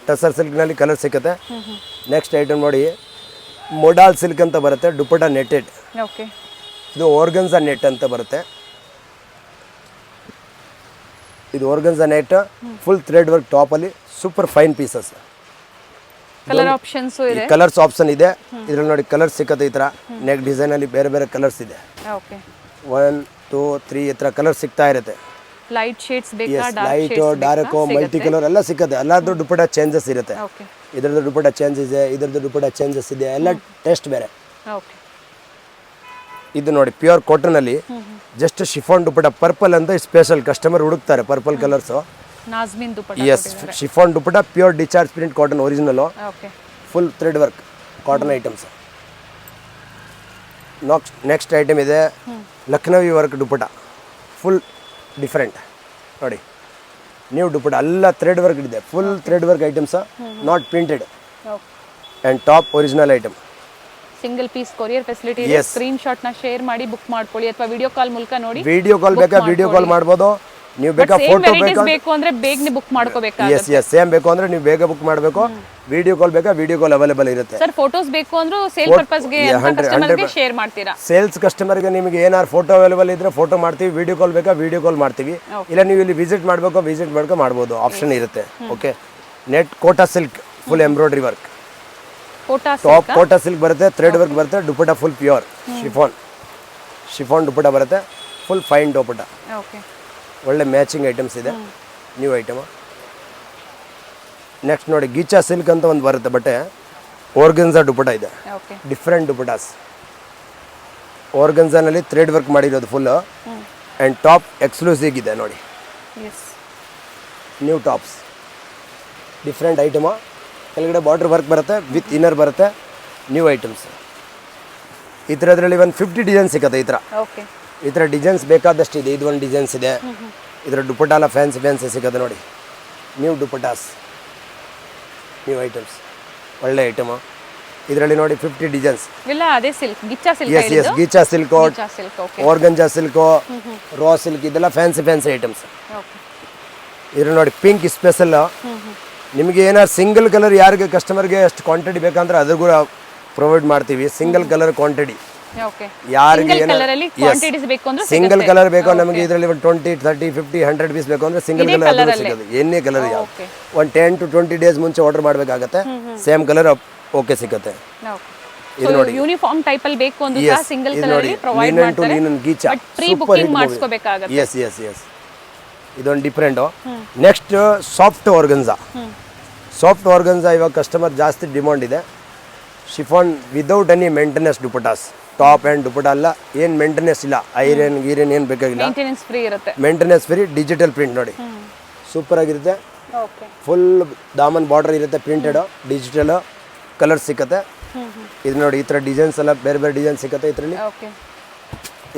ಟಸರ್ ಸಿಲ್ಕ್ನಲ್ಲಿ ಕಲರ್ ಸಿಗುತ್ತೆ. ನೆಕ್ಸ್ಟ್ ಐಟಮ್ ನೋಡಿ ಮೊಡಾಲ್ ಸಿಲ್ಕ್ ಅಂತ ಬರುತ್ತೆ, ದುಪಟ್ಟ ನೆಟೆಡ್.
ಓಕೆ,
ಇದು ಓರ್ಗನ್ಸಾ ನೆಟ್ ಅಂತ ಬರುತ್ತೆ. ಇದು organza net, full thread work ಟಾಪಲ್ಲಿ, super fine pieces.
Colour options ಇದೆ,
ಕಲರ್ಸ್ ಆಪ್ಷನ್ ಇದೆ. ಇದ್ರಲ್ಲಿ ನೋಡಿ ಕಲರ್ಸ್ ಸಿಕ್ಕತ್ತೆ. ಈ ಥರ ನೆಕ್ ಡಿಸೈನಲ್ಲಿ ಬೇರೆ ಬೇರೆ ಕಲರ್ಸ್ ಇದೆ.
ಓಕೆ,
1 2 3 ಈ ಥರ ಕಲರ್ ಸಿಗ್ತಾ ಇರುತ್ತೆ.
ಲೈಟ್ ಶೇಡ್ಸ್ ಬೇಕಾ
ಲೈಟ್ ಡಾರ್ಕ್ ಮಲ್ಟಿ ಕಲರ್ ಎಲ್ಲ ಸಿಕ್ಕತ್ತೆ. ಎಲ್ಲಾದ್ರೂ ದುಪ್ಪಟ್ಟ ಚೇಂಜಸ್ ಇರುತ್ತೆ.
ಓಕೆ
ಇದ್ರದ್ದು ದುಪ್ಪಟ್ಟ ಚೇಂಜ್ ಇದೆ, ಇದ್ರದ್ದು ದುಪ್ಪಟ್ಟ ಚೇಂಜಸ್ ಇದೆ, ಎಲ್ಲ ಟೇಸ್ಟ್ ಬೇರೆ.
ಓಕೆ
ಇದು ನೋಡಿ ಪ್ಯೂರ್ ಕಾಟನ್ ಅಲ್ಲಿ ಜಸ್ಟ್ ಶಿಫಾನ್ ದುಪ್ಪಟ್ಟ ಪರ್ಪಲ್ ಅಂತ ಸ್ಪೆಷಲ್ ಕಸ್ಟಮರ್ ಹುಡುಕ್ತಾರೆ purple colours.
Nazmin dupatta
yes chiffon dupatta pure discharge print cotton original
okay
full thread work cotton items. Next item ಇದೆ Lucknowi work dupatta full different ನೋಡಿ. ನ್ಯೂ ದುಪ್ಪಟ್ಟ ಎಲ್ಲ ಥ್ರೆಡ್ ವರ್ಕ್ ಇದೆ, full thread work items, not printed and top original item.
Single piece courier facility ಇದೆ. Screenshot ನ share ಮಾಡಿ book ಮಾಡ್ಕೊಳ್ಳಿ ಅಥವಾ video call ಮೂಲಕ ನೋಡಿ.
ವಿಡಿಯೋ ಕಾಲ್ ಬೇಕಾ ವಿಡಿಯೋ ಕಾಲ್ ಮಾಡ್ಬೋದು. ನೀವು ಬೇಕಾ ಫೋಟೋ
ಬೇಕು ಅಂದ್ರೆ ಬೇಗನೆ ಬುಕ್ ಮಾಡ್ಕೋಬೇಕಾ?
ಎಸ್ ಸೇಮ್ ಬೇಕು ಅಂದ್ರೆ ನೀವು ಬೇಗ ಬುಕ್ ಮಾಡಬೇಕು. ವಿಡಿಯೋ ಕಾಲ್ ಬೇಕಾ ವಿಡಿಯೋ ಕಾಲ್ ಅವೈಲೇಬಲ್ ಇರುತ್ತೆ.
ಸರ್ ಫೋಟೋಸ್ ಬೇಕು ಅಂದ್ರೆ ಸೇಲ್ ಪರ್ಪಸ್ ಗೆ ಕಸ್ಟಮರ್ ಗೆ ಶೇರ್ ಮಾಡ್ತೀರಾ?
ಸೇಲ್ಸ್ ಕಸ್ಟಮರ್ ಗೆ ನಿಮಗೆ ಏನಾದ್ರು ಫೋಟೋ ಅವೈಲೇಬಲ್ ಇದ್ರೆ ಫೋಟೋ ಮಾಡ್ತೀವಿ, ವಿಡಿಯೋ ಕಾಲ್ ಬೇಕಾ ವಿಡಿಯೋ ಕಾಲ್ ಮಾಡ್ತೀವಿ. ಇಲ್ಲ ನೀವು ಇಲ್ಲಿ ವಿಸಿಟ್ ಮಾಡಬೇಕು ವಿಸಿಟ್ ಮಾಡ್ಕೊ ಮಾಡ್ಬೋದು, ಆಪ್ಷನ್ ಇರುತ್ತೆ. Okay net Kota silk full embroidery work, top Kota silk ಬರುತ್ತೆ, ಥ್ರೆಡ್ ವರ್ಕ್ ಬರುತ್ತೆ, dupatta full pure chiffon dupatta ಬರುತ್ತೆ, ಫುಲ್ ಫೈನ್ ದುಪ್ಪಟ್ಟ.
ಓಕೆ
ಒಳ್ಳೆ ಮ್ಯಾಚಿಂಗ್ ಐಟಮ್ಸ್ ಇದೆ, ನ್ಯೂ ಐಟಮ್. ನೆಕ್ಸ್ಟ್ ನೋಡಿ ಗೀಚಾ ಸಿಲ್ಕ್ ಅಂತ ಒಂದು ಬರುತ್ತೆ ಬಟ್ಟೆ, ಓರ್ಗನ್ಜಾ ದುಪ್ಪಟ್ಟ ಇದೆ, ಡಿಫ್ರೆಂಟ್ ದುಪ್ಪಟಾಸ್. ಓರ್ಗನ್ಜಾನಲ್ಲಿ ಥ್ರೆಡ್ ವರ್ಕ್ ಮಾಡಿರೋದು ಫುಲ್ ಆ್ಯಂಡ್ ಟಾಪ್ ಎಕ್ಸ್ಕ್ಲೂಸಿವ್ ಇದೆ ನೋಡಿ, ನ್ಯೂ ಟಾಪ್ಸ್ ಡಿಫ್ರೆಂಟ್ ಐಟಮು. ಕೆಳಗಡೆ ಬಾರ್ಡರ್ ವರ್ಕ್ ಬರುತ್ತೆ ವಿತ್ ಇನ್ನರ್ ಬರುತ್ತೆ, ನ್ಯೂ ಐಟಮ್ಸ್. ಈ ಥರದ್ರಲ್ಲಿ ಒಂದು 50 ಡಿಸೈನ್ ಸಿಗುತ್ತೆ. ಈ ಥರ ಡಿಸೈನ್ಸ್ ಬೇಕಾದಷ್ಟು ಇದೆ. ಇದು ಒಂದು ಡಿಸೈನ್ಸ್ ಇದೆ, ಇದರ ದುಪ್ಪಟ್ಟ ಎಲ್ಲ ಫ್ಯಾನ್ಸಿ ಸಿಗುತ್ತೆ ನೋಡಿ, ನ್ಯೂ ದುಪ್ಪಟಾಸ್, ನ್ಯೂ ಐಟಮ್ಸ್, ಒಳ್ಳೆ ಐಟಮು. ಇದರಲ್ಲಿ ನೋಡಿ 50 designs. Yes yes gicha silk, organza silk, raw silk, ಇದೆಲ್ಲ ಫ್ಯಾನ್ಸಿ ಐಟಮ್ಸ್. ಇದ್ರ ನೋಡಿ ಪಿಂಕ್ ಸ್ಪೆಷಲ್. ನಿಮಗೆ ಏನಾದ್ರು ಸಿಂಗಲ್ ಕಲರ್ ಯಾರಿಗೆ ಕಸ್ಟಮರ್ಗೆ ಎಷ್ಟು ಕ್ವಾಂಟಿಟಿ ಬೇಕಂದ್ರೆ ಅದು ಕೂಡ ಪ್ರೊವೈಡ್ ಮಾಡ್ತೀವಿ. ಸಿಂಗಲ್ ಕಲರ್ ಕ್ವಾಂಟಿಟಿ ಯಾರಿಗೆ ಸಿಂಗಲ್ ಕಲರ್ ಬೇಕೋ ನಮಗೆ ಇದರಲ್ಲಿ ಒಂದು 20, 30, 50, 100 ಪೀಸ್ ಬೇಕು ಅಂದ್ರೆ ಸಿಂಗಲ್ ಕಲರ್ ಸಿಗೋದು. ಏನೇ ಕಲರ್ ಯಾವ ಒಂದು 10 to 20 ಡೇಸ್ ಮುಂಚೆ ಆರ್ಡರ್ ಮಾಡಬೇಕಾಗತ್ತೆ, ಸೇಮ್ ಕಲರ್ ಓಕೆ ಸಿಗುತ್ತೆ. ಇದು ನೋಡಿ
ಯೂನಿಫಾರ್ಮ್ ಟೈಪ್ ಅಲ್ಲಿ ಬೇಕು ಅಂದ್ರೆ ಸಿಂಗಲ್ ಕಲರ್ ಅಲ್ಲಿ ಪ್ರೊವೈಡ್ ಮಾಡ್ತಾರೆ,
ಗೀಚಾ
ಪ್ರೀ ಬುಕಿಂಗ್ ಮಾಡಿಸ್ಕೋಬೇಕಾಗುತ್ತೆ.
ಎಸ್ ಇದೊಂದು ಡಿಫ್ರೆಂಟ್. ನೆಕ್ಸ್ಟ್ ಸಾಫ್ಟ್ ಆರ್ಗನ್ಜಾ ಇವಾಗ ಕಸ್ಟಮರ್ ಜಾಸ್ತಿ ಡಿಮಾಂಡ್ ಇದೆ. Chiffon without any maintenance dupattas, top and dupatta ಅಲ್ಲ, ಏನು ಮೇಂಟೆನೆನ್ಸ್ ಇಲ್ಲ, ಐರನ್ ಗೀರನ್ ಏನು ಬೇಕಾಗಿಲ್ಲ, ಮೇಂಟೆನೆನ್ಸ್ ಫ್ರೀ, ಡಿಜಿಟಲ್ ಪ್ರಿಂಟ್ ನೋಡಿ ಸೂಪರ್ ಆಗಿರುತ್ತೆ. ಫುಲ್ ದಾಮನ್ ಬಾರ್ಡರ್ ಇರುತ್ತೆ, ಪ್ರಿಂಟೆಡ್ ಡಿಜಿಟಲ್ ಕಲರ್ ಸಿಕ್ಕತ್ತೆ. ಇದು ನೋಡಿ ಈ ಥರ ಡಿಸೈನ್ಸ್ ಎಲ್ಲ ಬೇರೆ ಡಿಸೈನ್ ಸಿಕ್ಕತ್ತೆ.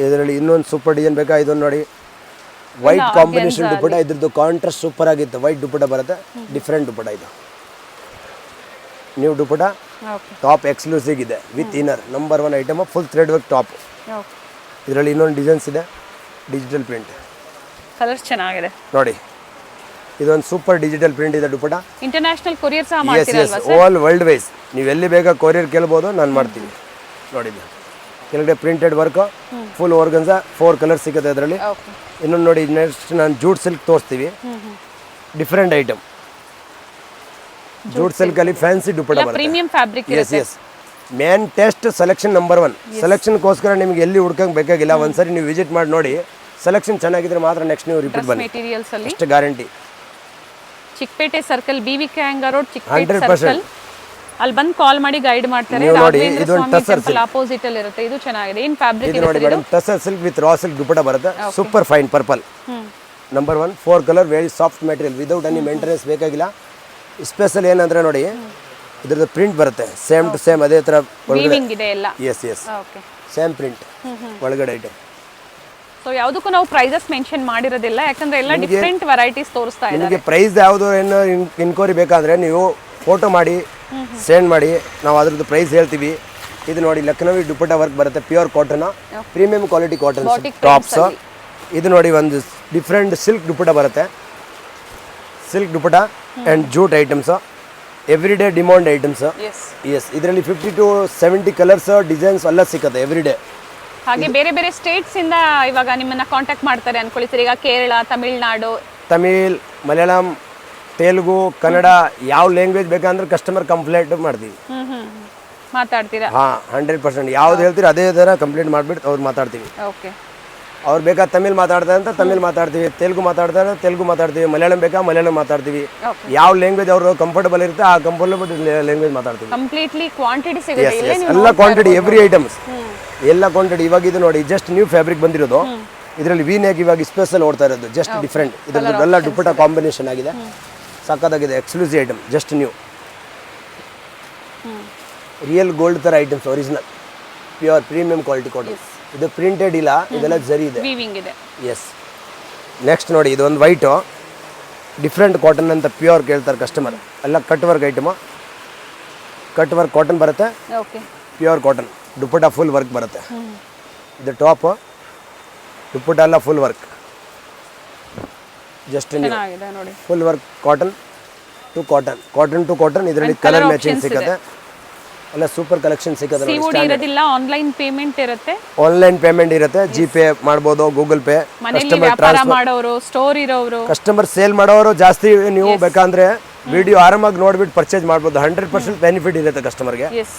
ಇದರಲ್ಲಿ ಇನ್ನೊಂದು ಸೂಪರ್ ಡಿಸೈನ್ ಬೇಕಾ, ಇದೊಂದು ನೋಡಿ ವೈಟ್ ಕಾಂಬಿನೇಷನ್ ದುಪ್ಪಟ, ಇದ್ರದ್ದು ಕಾಂಟ್ರಾಸ್ಟ್ ಸೂಪರ್ ಆಗಿತ್ತು, ವೈಟ್ ದುಪ್ಪಟ ಬರುತ್ತೆ, ಡಿಫ್ರೆಂಟ್ ದುಪ್ಪಟ ಇದು, ನ್ಯೂ ದುಪ್ಪಟ, ಟಾಪ್ ಎಕ್ಸ್ಕ್ಲೂಸಿವ್ ಇದೆ with inner, number 1 item, full thread work top. ಇದರಲ್ಲಿ ಇನ್ನೊಂದು ಡಿಸೈನ್ಸ್ ಇದೆ, ಡಿಜಿಟಲ್ ಪ್ರಿಂಟ್,
ಕಲರ್ಸ್ ಚೆನ್ನಾಗಿದೆ ನೋಡಿ.
ಇದೊಂದು ಸೂಪರ್ ಡಿಜಿಟಲ್ ಪ್ರಿಂಟ್ ಇದೆ ದುಪ್ಪಟ.
ಇಂಟರ್ನ್ಯಾಷನಲ್ ಕೊರಿಯರ್ ಸಹ ಮಾಡ್ತೀರಾ ಅಲ್ವಾ
ಸರ್? ಆಲ್ ವರ್ಲ್ಡ್ ವೈಸ್ ನೀವು ಎಲ್ಲಿ ಬೇಕಾ ಕೊರಿಯರ್ ಕೇಳ್ಬೋದು, ನಾನು ಮಾಡ್ತೀನಿ ನೋಡಿ. ಕೆಳಗಡೆ printed work, full organza, 4 colour ಸಿಗುತ್ತೆ ಅದರಲ್ಲಿ. ಇನ್ನೊಂದು ನೋಡಿ ನೆಕ್ಸ್ಟ್ ನಾನು ಜೂಟ್ ಸಿಲ್ಕ್ ತೋರಿಸ್ತೀವಿ, ಡಿಫ್ರೆಂಟ್ ಐಟಮ್. ಜೂಟ್ ಸಿಲ್ಕ್ ಅಲ್ಲಿ ಫ್ಯಾನ್ಸಿ ದುಪ್ಪಟ ಬರುತ್ತೆ,
ಪ್ರೀಮಿಯಂ ಫ್ಯಾಬ್ರಿಕ್ ಇರುತ್ತೆ.
Yes main test selection number 1. ಸೆಲೆಕ್ಷನ್ಗೋಸ್ಕರ ನಿಮಗೆ ಎಲ್ಲಿ ಹುಡ್ಕಂಗೆ ಬೇಕಾಗಿಲ್ಲ, ಒಂದ್ಸರಿ ನೀವು ವಿಸಿಟ್ ಮಾಡಿ ನೋಡಿ, ಸೆಲೆಕ್ಷನ್ ಚೆನ್ನಾಗಿದ್ರೆ ಮಾತ್ರ ನೆಕ್ಸ್ಟ್ ನೀವು ರಿಪೀಟ್ ಬನ್ನಿ,
ಮೆಟೀರಿಯಲ್ಸ್ ಅಲ್ಲಿ
ಅಷ್ಟು guarantee.
Chickpet circle, BVK Iyengar road, Chickpet circle ಅಲ್ಲಿ ಬಂದು ಕಾಲ್ ಮಾಡಿ ಗೈಡ್ ಮಾಡ್ತಾರೆ. ಅಪೋಸಿಟ್ ಅಲ್ಲಿ ಇರುತ್ತೆ. ಇದು ಚೆನ್ನಾಗಿದೆ. ಏನು ಫ್ಯಾಬ್ರಿಕ್
ಇದು ನೋಡಿ madam, tussar silk with raw silk dupatta ಬರುತ್ತೆ, super fine purple, number 1, 4 colour, very soft material, without any maintenance ಬೇಕಾಗಿಲ್ಲ. ಸ್ಪೆಷಲ್ ಏನಂದ್ರೆ ನೋಡಿ ಇದ್ರದ್ದು ಪ್ರಿಂಟ್ ಬರುತ್ತೆ ಸೇಮ್ ಟು ಸೇಮ್, ಅದೇ ತರ
ಇದೆ ಎಲ್ಲ.
ಎಸ್ ಸೇಮ್ ಪ್ರಿಂಟ್ ಒಳಗಡೆ ಐಟಮ್.
ಸೊ ಯಾವುದಕ್ಕೂ ನಾವು ಪ್ರೈಸಸ್ ಮೆನ್ಷನ್ ಮಾಡಿರೋದಿಲ್ಲ, ಯಾಕಂದ್ರೆ ಎಲ್ಲ ಡಿಫರೆಂಟ್ ವೆರೈಟೀಸ್ ತೋರಿಸ್ತಾ ಇದ್ದಾರೆ.
ನಿಮಗೆ ಪ್ರೈಸ್ ಯಾವುದು ಏನು ಇನ್ಕ್ವೈರಿ ಬೇಕಾದ್ರೆ ನೀವು ಫೋಟೋ ಮಾಡಿ ಸೆಂಡ್ ಮಾಡಿ, ನಾವು ಅದ್ರದ್ದು ಪ್ರೈಸ್ ಹೇಳ್ತೀವಿ. ಇದು ನೋಡಿ ಲಕ್ನವಿ ದುಪ್ಪಟ್ಟ ವರ್ಕ್ ಬರುತ್ತೆ, pure cotton, premium quality cotton tops. ಇದು ನೋಡಿ ಒಂದು ಡಿಫ್ರೆಂಟ್ ಸಿಲ್ಕ್ ದುಪ್ಪಟ್ಟ ಬರುತ್ತೆ, silk dupatta and jute items, every day demand items. Yes ಇದರಲ್ಲಿ 50 to 70 ಕಲರ್ಸ್ ಡಿಸೈನ್ಸ್ ಎಲ್ಲ ಸಿಗುತ್ತೆ ಎವ್ರಿ ಡೇ.
ಹಾಗೆ ಬೇರೆ ಸ್ಟೇಟ್ಸ್ ಇಂದ ಇವಾಗ ನಿಮ್ಮನ್ನ ಕಾಂಟ್ಯಾಕ್ಟ್ ಮಾಡ್ತಾರೆ ಅನ್ಕೊಳ್ಳಿ ಸರ್, ಈಗ ಕೇರಳ, ತಮಿಳ್ನಾಡು,
ತಮಿಳ್, ಮಲಯಾಳಂ, ತೆಲುಗು, ಕನ್ನಡ, ಯಾವ ಲ್ಯಾಂಗ್ವೇಜ್ ಬೇಕಂದ್ರೆ ಕಸ್ಟಮರ್ ಕಂಪ್ಲೇಂಟ್ ಮಾಡ್ತೀವಿ,
ಮಾತಾಡ್ತೀರಾ?
100% ಯಾವ್ದು ಹೇಳ್ತೀರಿ ಅದೇ ಥರ ಕಂಪ್ಲೇಂಟ್ ಮಾಡಿಬಿಟ್ಟು ಅವ್ರು ಮಾತಾಡ್ತೀವಿ.
ಓಕೆ.
ಅವ್ರು ಬೇಕಾ ತಮಿಳ್ ಮಾತಾಡ್ತಾರೆ ಅಂತ ತಮಿಳ್ ಮಾತಾಡ್ತೀವಿ, ತೆಲುಗು ಮಾತಾಡ್ತಾರೆ ತೆಲುಗು ಮಾತಾಡ್ತೀವಿ, ಮಲಯಾಳಂ ಬೇಕಾ ಮಲಯಾಳಂ ಮಾತಾಡ್ತೀವಿ. ಯಾವ ಲ್ಯಾಂಗ್ವೇಜ್ ಅವರು ಕಂಫರ್ಟಬಲ್ ಇರುತ್ತೆ ಆ ಕಂಫರ್ಟಬಲ್ ಲ್ಯಾಂಗ್ವೇಜ್ ಮಾತಾಡ್ತೀವಿ.
ಕಂಪ್ಲೀಟ್ಲಿ ಕ್ವಾಂಟಿಟಿ ಸಿಗುತ್ತೆ ಇಲ್ಲೇ ನೀವು
ಎಲ್ಲ ಕ್ವಾಂಟಿಟಿ ಎವ್ರಿ ಐಟಮ್ಸ್ ಎಲ್ಲ ಕ್ವಾಂಟಿಟಿ. ಇವಾಗ ಇದು ನೋಡಿ ಜಸ್ಟ್ ನ್ಯೂ ಫ್ಯಾಬ್ರಿಕ್ ಬಂದಿರೋದು. ಇದರಲ್ಲಿ ವಿ ನೆಕ್ ಇವಾಗ ಸ್ಪೆಷಲ್ ಓಡ್ತಾ ಇರೋದು, ಜಸ್ಟ್ ಡಿಫ್ರೆಂಟ್. ಇದರಲ್ಲಿ ಎಲ್ಲ ದುಪ್ಪಟ್ಟ ಕಾಂಬಿನೇಷನ್ ಆಗಿದೆ, ಸಕ್ಕತ್ತಾಗಿದೆ. Exclusive item, just new real gold ತರ items, original pure premium quality cotton. ಇದು ಪ್ರಿಂಟೆಡ್ ಇಲ್ಲ, ಇದೆಲ್ಲ ಜರಿ ಇದೆ,
ವೀವಿಂಗ್ ಇದೆ.
ಎಸ್. ನೆಕ್ಸ್ಟ್ ನೋಡಿ ಇದು ಒಂದು ವೈಟು ಡಿಫ್ರೆಂಟ್ ಕಾಟನ್ ಅಂತ ಪ್ಯೂರ್ ಕೇಳ್ತಾರೆ ಕಸ್ಟಮರ್. ಎಲ್ಲ cut work item, cut work cotton ಬರುತ್ತೆ,
ಓಕೆ
ಪ್ಯೂರ್ ಕಾಟನ್. ದುಪ್ಪಟ್ಟ ಫುಲ್ ವರ್ಕ್ ಬರುತ್ತೆ. ಇದು ಟಾಪ್, ದುಪ್ಪಟ್ಟ ಎಲ್ಲ ಫುಲ್ ವರ್ಕ್, ಜಸ್ಟ್
ಚೆನ್ನಾಗಿದೆ ನೋಡಿ.
Full work cotton to cotton, cotton to cotton. ಇದರಲ್ಲಿ ಕಲರ್ ಮ್ಯಾಚಿಂಗ್ ಸಿಗುತ್ತೆ, ಎಲ್ಲ ಸೂಪರ್ ಕಲೆಕ್ಷನ್ ಸಿಗುತ್ತೆ.
ಸಿಒಡಿ ಇರೋದಿಲ್ಲ, ಆನ್ಲೈನ್ ಪೇಮೆಂಟ್ ಇರುತ್ತೆ.
ಆನ್ಲೈನ್ ಪೇಮೆಂಟ್ ಇರುತ್ತೆ, ಜಿಪೇ ಮಾಡ್ಬೋದು, ಗೂಗಲ್ ಪೇ.
ಮನೆಯಲ್ಲಿ ವ್ಯಾಪಾರ ಮಾಡೋರು, ಸ್ಟೋರ್ ಇರೋರು,
ಕಸ್ಟಮರ್ ಸೇಲ್ ಮಾಡೋರು ಜಾಸ್ತಿ. ನೀವು ಬೇಕಂದ್ರೆ ವಿಡಿಯೋ ಆರಾಮಾಗಿ ನೋಡ್ಬಿಟ್ಟು ಪರ್ಚೇಸ್ ಮಾಡ್ಬೋದು. 100% ಬೆನಿಫಿಟ್ ಇರುತ್ತೆ ಕಸ್ಟಮರ್ಗೆ,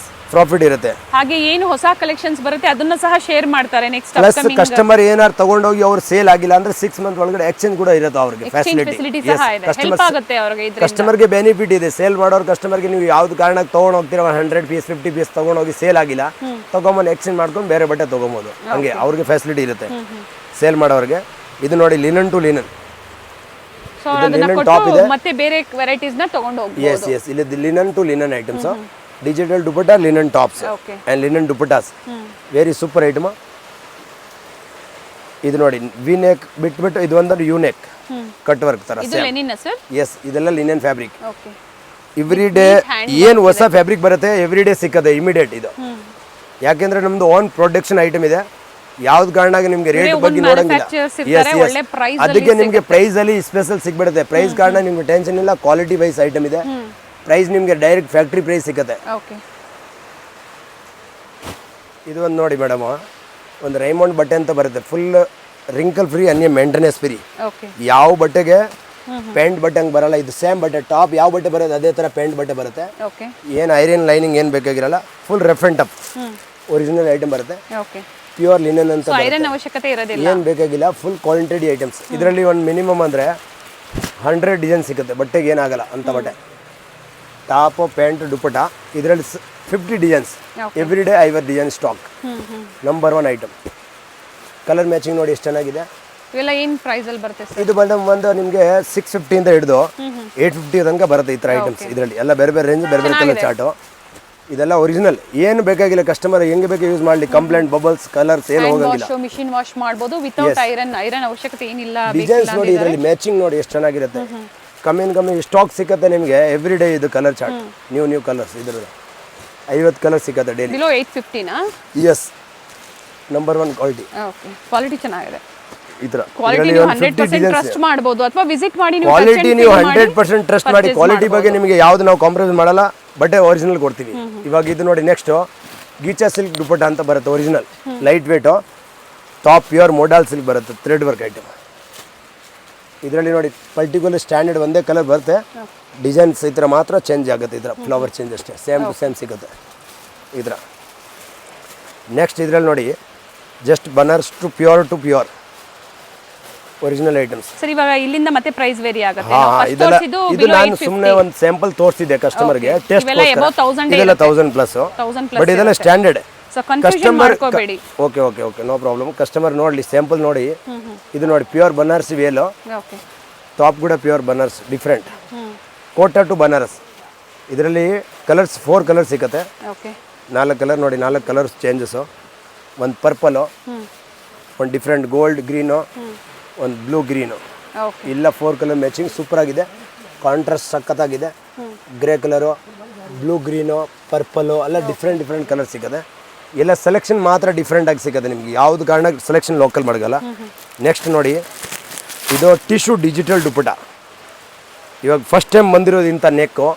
ಪ್ರಾಫಿಟ್ ಇರುತ್ತೆ.
ಹಾಗೆ ಏನು ಹೊಸ ಕಲೆಕ್ಷನ್ಸ್ ಬರುತ್ತೆ ಅದನ್ನ ಸಹ ಶೇರ್ ಮಾಡ್ತಾರೆ. ನೆಕ್ಸ್ಟ್
ಪ್ಲಸ್ ಕಸ್ಟಮರ್ ಏನಾರು ತಗೊಂಡೋಗಿ ಅವ್ರು ಸೇಲ್ ಆಗಿಲ್ಲ ಅಂದ್ರೆ 6 ಮಂತ್ ಒಳಗಡೆ ಎಕ್ಸ್ಚೇಂಜ್ ಕೂಡ ಇರುತ್ತೆ ಅವ್ರಿಗೆ
ಫೆಸಿಲಿಟಿ ಸಹ ಇದೆ. ಹೆಲ್ಪ್ ಆಗುತ್ತೆ ಅವರಿಗೆ.
ಕಸ್ಟಮರ್ಗೆ ಬೆನಿಫಿಟ್ ಇದೆ. ಸೇಲ್ ಮಾಡೋರು ಕಸ್ಟಮರ್ಗೆ ನೀವು ಯಾವ್ದು ಕಾರಣಕ್ಕೆ ತಗೊಂಡು ಹೋಗ್ತೀರಾ 100 ಪೀಸ್ 50 ಪೀಸ್ ತಗೊಂಡೋಗಿ ಸೇಲ್ ಆಗಿಲ್ಲ, ತಗೊಂಬಂದು ಎಕ್ಸ್ಚೇಂಜ್ ಮಾಡ್ಕೊಂಡು ಬೇರೆ ಬಟ್ಟೆ ತಗೊಬೋದು. ಹಂಗೆ ಅವ್ರಿಗೆ ಫೆಸಿಲಿಟಿ ಇರುತ್ತೆ ಸೇಲ್ ಮಾಡೋರಿಗೆ. ಇದು ನೋಡಿ ಲಿನನ್ ಟು ಲಿನನ್,
ಮತ್ತೆ ಬೇರೆ ವೆರೈಟೀಸ್ ನ ತಗೊಂಡು ಹೋಗ್ಬೋದು.
Yes yes. ಇಲ್ಲಿ linen to linen items, digital dupatta, linen tops and linen dupattas, very super item. ಇದು ನೋಡಿ ವಿ ನೆಕ್ ಬಿಟ್ಬಿಟ್ಟು ಇದು ಒಂದು ಯು ನೆಕ್ ಕಟ್ ವರ್ಕ್ ತರ. ಎಸ್, ಇದೆಲ್ಲ ಲಿನನ್ ಫ್ಯಾಬ್ರಿಕ್. ಎವ್ರಿ ಡೇ ಏನು ಹೊಸ ಫ್ಯಾಬ್ರಿಕ್ ಬರುತ್ತೆ ಎವ್ರಿ ಡೇ ಸಿಕ್ಕದೆ ಇಮಿಡಿಯೇಟ್. ಇದು ಯಾಕೆಂದ್ರೆ ನಮ್ದು ಓನ್ ಪ್ರೊಡಕ್ಷನ್ ಐಟಮ್ ಇದೆ. ಯಾವ್ದು ಕಾರಣಕ್ಕೆ ನಿಮ್ಗೆ ರೇಟ್ ಬಗ್ಗೆ ನೋಡಂಗಿಲ್ಲ. ಅದಕ್ಕೆ ನಿಮ್ಗೆ ಪ್ರೈಸ್ ಅಲ್ಲಿ ಸ್ಪೆಷಲ್ ಸಿಗ್ಬಿಡುತ್ತೆ. ಪ್ರೈಸ್ ಕಾರಣ ನಿಮ್ಗೆ ಟೆನ್ಷನ್ ಇಲ್ಲ, ಕ್ವಾಲಿಟಿ ವೈಸ್ ಐಟಮ್ ಇದೆ. ಪ್ರೈಸ್ ನಿಮ್ಗೆ ಡೈರೆಕ್ಟ್ ಫ್ಯಾಕ್ಟ್ರಿ ಪ್ರೈಸ್ ಸಿಗುತ್ತೆ. ಇದು ಒಂದು ನೋಡಿ ಮೇಡಮ್, ಒಂದು ರೈಮಂಡ್ ಬಟ್ಟೆ ಅಂತ ಬರುತ್ತೆ, ಫುಲ್ ರಿಂಕಲ್ ಫ್ರೀ ಅನ್ನೇ ಮೇಂಟೆನೆನ್ಸ್ ಫ್ರೀ. ಯಾವ ಬಟ್ಟೆಗೆ ಪ್ಯಾಂಟ್ ಬಟ್ಟೆ ಹಂಗೆ ಬರಲ್ಲ. ಇದು ಸೇಮ್ ಬಟ್ಟೆ, ಟಾಪ್ ಯಾವ ಬಟ್ಟೆ ಬರುತ್ತೆ ಅದೇ ತರ ಪ್ಯಾಂಟ್ ಬಟ್ಟೆ ಬರುತ್ತೆ. ಏನು ಐರನ್ ಲೈನಿಂಗ್ ಏನು ಬೇಕಾಗಿರಲ್ಲ, full rough and tough original item ಬರುತ್ತೆ. ಪ್ಯೂರ್ ಲಿನನ್ ಅಂತ ಏನು ಬೇಕಾಗಿಲ್ಲ, ಫುಲ್ ಕ್ವಾಲಿಟಿ ಐಟಮ್ಸ್. ಇದರಲ್ಲಿ ಒಂದು ಮಿನಿಮಮ್ ಅಂದರೆ 100 ಡಿಸೈನ್ ಸಿಗುತ್ತೆ, ಬಟ್ಟೆಗೆ ಏನಾಗಲ್ಲ ಅಂತ ಬಟ್ಟೆ. ಟಾಪ್ ಪ್ಯಾಂಟ್ ದುಪಟ್ಟ ಇದರಲ್ಲಿ 50 designs, every day 50 design stock. Number 1 item. Colour matching ನೋಡಿ ಎಷ್ಟು ಚೆನ್ನಾಗಿದೆ. ಇದು ಬಂದು ನಿಮಗೆ 650 ಇಂದ ಹಿಡಿದು 850 ತನಕ ಬರುತ್ತೆ ಈ ಥರ ಐಟಮ್ಸ್. ಇದರಲ್ಲಿ ಎಲ್ಲ ಬೇರೆ ಬೇರೆ ರೇಂಜ್, ಬೇರೆ ಬೇರೆ ಕಲರ್ ಚಾರ್ಟು. ಇದೆಲ್ಲ ಒರಿಜಿನಲ್, ಏನು ಬೇಕಾಗಿಲ್ಲ. ಕಸ್ಟಮರ್ ಹೆಂಗೆ ಬೇಕು ಯೂಸ್ ಮಾಡಲಿ, ಕಂಪ್ಲೇಂಟ್ ಬಬಲ್ಸ್ ಕಲರ್ಸ್ ಏನು ಹೋಗಂಗಿಲ್ಲ.
ಮಿಷಿನ್ ವಾಶ್ ಮಾಡಬಹುದು ವಿತೌಟ್ ಐರನ್ ಅವಶ್ಯಕತೆ ಏನಿಲ್ಲ.
ಡಿಸೈನ್ಸ್ ನೋಡಿ, ಇದರಲ್ಲಿ ಮ್ಯಾಚಿಂಗ್ ನೋಡಿ ಎಷ್ಟು ಚೆನ್ನಾಗಿರುತ್ತೆ. ಕಮ್ಮಿ ಸ್ಟಾಕ್ ಸಿಕ್ಕತ್ತೆ ನಿಮಗೆ ಎವ್ರಿ ಡೇ. ಇದು ಕಲರ್ ಚಾರ್ಟ್, ನ್ಯೂ ಕಲರ್ಸ್. ಇದ್ರಲ್ಲಿ 50 ಕಲರ್ ಸಿಕ್ಕತ್ತೆ daily.
Below 850
yes, number 1 quality.
Quality ಚೆನ್ನಾಗಿದೆ.
ಈ ತರ
ಕ್ವಾಲಿಟಿ ನೀವು 100% ಟ್ರಸ್ಟ್ ಮಾಡಬಹುದು, ಅಥವಾ ವಿಸಿಟ್ ಮಾಡಿ ನೀವು
ಕ್ವಾಲಿಟಿ ನೀವು 100% ಟ್ರಸ್ಟ್ ಮಾಡಿ. ಕ್ವಾಲಿಟಿ ಬಗ್ಗೆ ನಿಮಗೆ ಯಾವ್ದು ನಾವು ಕಾಂಪ್ರಮೈಸ್ ಮಾಡಲ್ಲ, ಬಟ್ಟೆ ಒರಿಜಿನಲ್ ಕೊಡ್ತೀವಿ. ಇವಾಗ ಇದು ನೋಡಿ ನೆಕ್ಸ್ಟ್ ಗೀಚಾ ಸಿಲ್ಕ್ ದುಪಟ್ಟ ಅಂತ ಬರುತ್ತೆ, original light weight, top pure modal silk ಬರುತ್ತೆ, ಥ್ರೆಡ್ ವರ್ಕ್ ಐಟಮ್. ಇದರಲ್ಲಿ ನೋಡಿ ಪರ್ಟಿಕ್ಯುಲರ್ ಸ್ಟ್ಯಾಂಡರ್ಡ್ ಒಂದೇ ಕಲರ್ ಬರುತ್ತೆ, ಡಿಸೈನ್ಸ್ ಈ ಥರ ಮಾತ್ರ ಚೇಂಜ್ ಆಗುತ್ತೆ. ಈ ಥರ ಫ್ಲವರ್ ಚೇಂಜ್ ಅಷ್ಟೇ, ಸೇಮ್ ಟು ಸೇಮ್ ಸಿಗುತ್ತೆ ಈ ಥರ. ನೆಕ್ಸ್ಟ್ ಇದರಲ್ಲಿ ನೋಡಿ just Banaras to pure original items.
Sir ಇವಾಗ ಇಲ್ಲಿಂದ ಮತ್ತೆ ಪ್ರೈಸ್ ವೇರಿ ಆಗುತ್ತೆ.
ಇದು ನಾನು ಸುಮ್ಮನೆ ಒಂದು ಸ್ಯಾಂಪಲ್ ತೋರಿಸಿದ್ದೆ ಕಸ್ಟಮರ್ಗೆ, ಟೆಸ್ಟ್ ಇದೆಲ್ಲ 1000 ಪ್ಲಸ್, ಬಟ್ ಇದೆಲ್ಲ standard. Customer okay no problem. Customer ನೋಡ್ಲಿ, ಸ್ಯಾಂಪಲ್ ನೋಡಿ. ಇದು ನೋಡಿ ಪ್ಯೂರ್ ಬನಾರಸಿ ವೇಲು, ಟಾಪ್ ಕೂಡ pure Banaras, different Kota to Banaras. ಇದರಲ್ಲಿ ಕಲರ್ಸ್ 4 ಕಲರ್ ಸಿಗುತ್ತೆ, 4 ಕಲರ್ ನೋಡಿ, 4 ಕಲರ್ಸ್ ಚೇಂಜಸ್ಸು. ಒಂದು ಪರ್ಪಲು, ಒಂದು ಡಿಫ್ರೆಂಟ್ ಗೋಲ್ಡ್ ಗ್ರೀನು, ಒಂದು ಬ್ಲೂ ಗ್ರೀನು, ಇಲ್ಲ 4 ಕಲರ್ ಮ್ಯಾಚಿಂಗ್ ಸೂಪರ್ ಆಗಿದೆ. ಕಾಂಟ್ರಾಸ್ಟ್ ಸಖತ್ತಾಗಿದೆ. Grey colour, blue green, purple ಎಲ್ಲ ಡಿಫ್ರೆಂಟ್ ಕಲರ್ ಸಿಗುತ್ತೆ. ಎಲ್ಲ ಸೆಲೆಕ್ಷನ್ ಮಾತ್ರ ಡಿಫ್ರೆಂಟ್ ಆಗಿ ಸಿಗುತ್ತೆ ನಿಮಗೆ, ಯಾವ್ದು ಕಾರಣ ಸೆಲೆಕ್ಷನ್ ಲೋಕಲ್ ಮಾಡಗಲ್ಲ. ನೆಕ್ಸ್ಟ್ ನೋಡಿ ಇದು ಟಿಶ್ಯೂ ಡಿಜಿಟಲ್ ದುಪಟ್ಟ. ಇವಾಗ ಫಸ್ಟ್ ಟೈಮ್ ಬಂದಿರೋದು ಇಂಥ ನೆಕ್ಕು,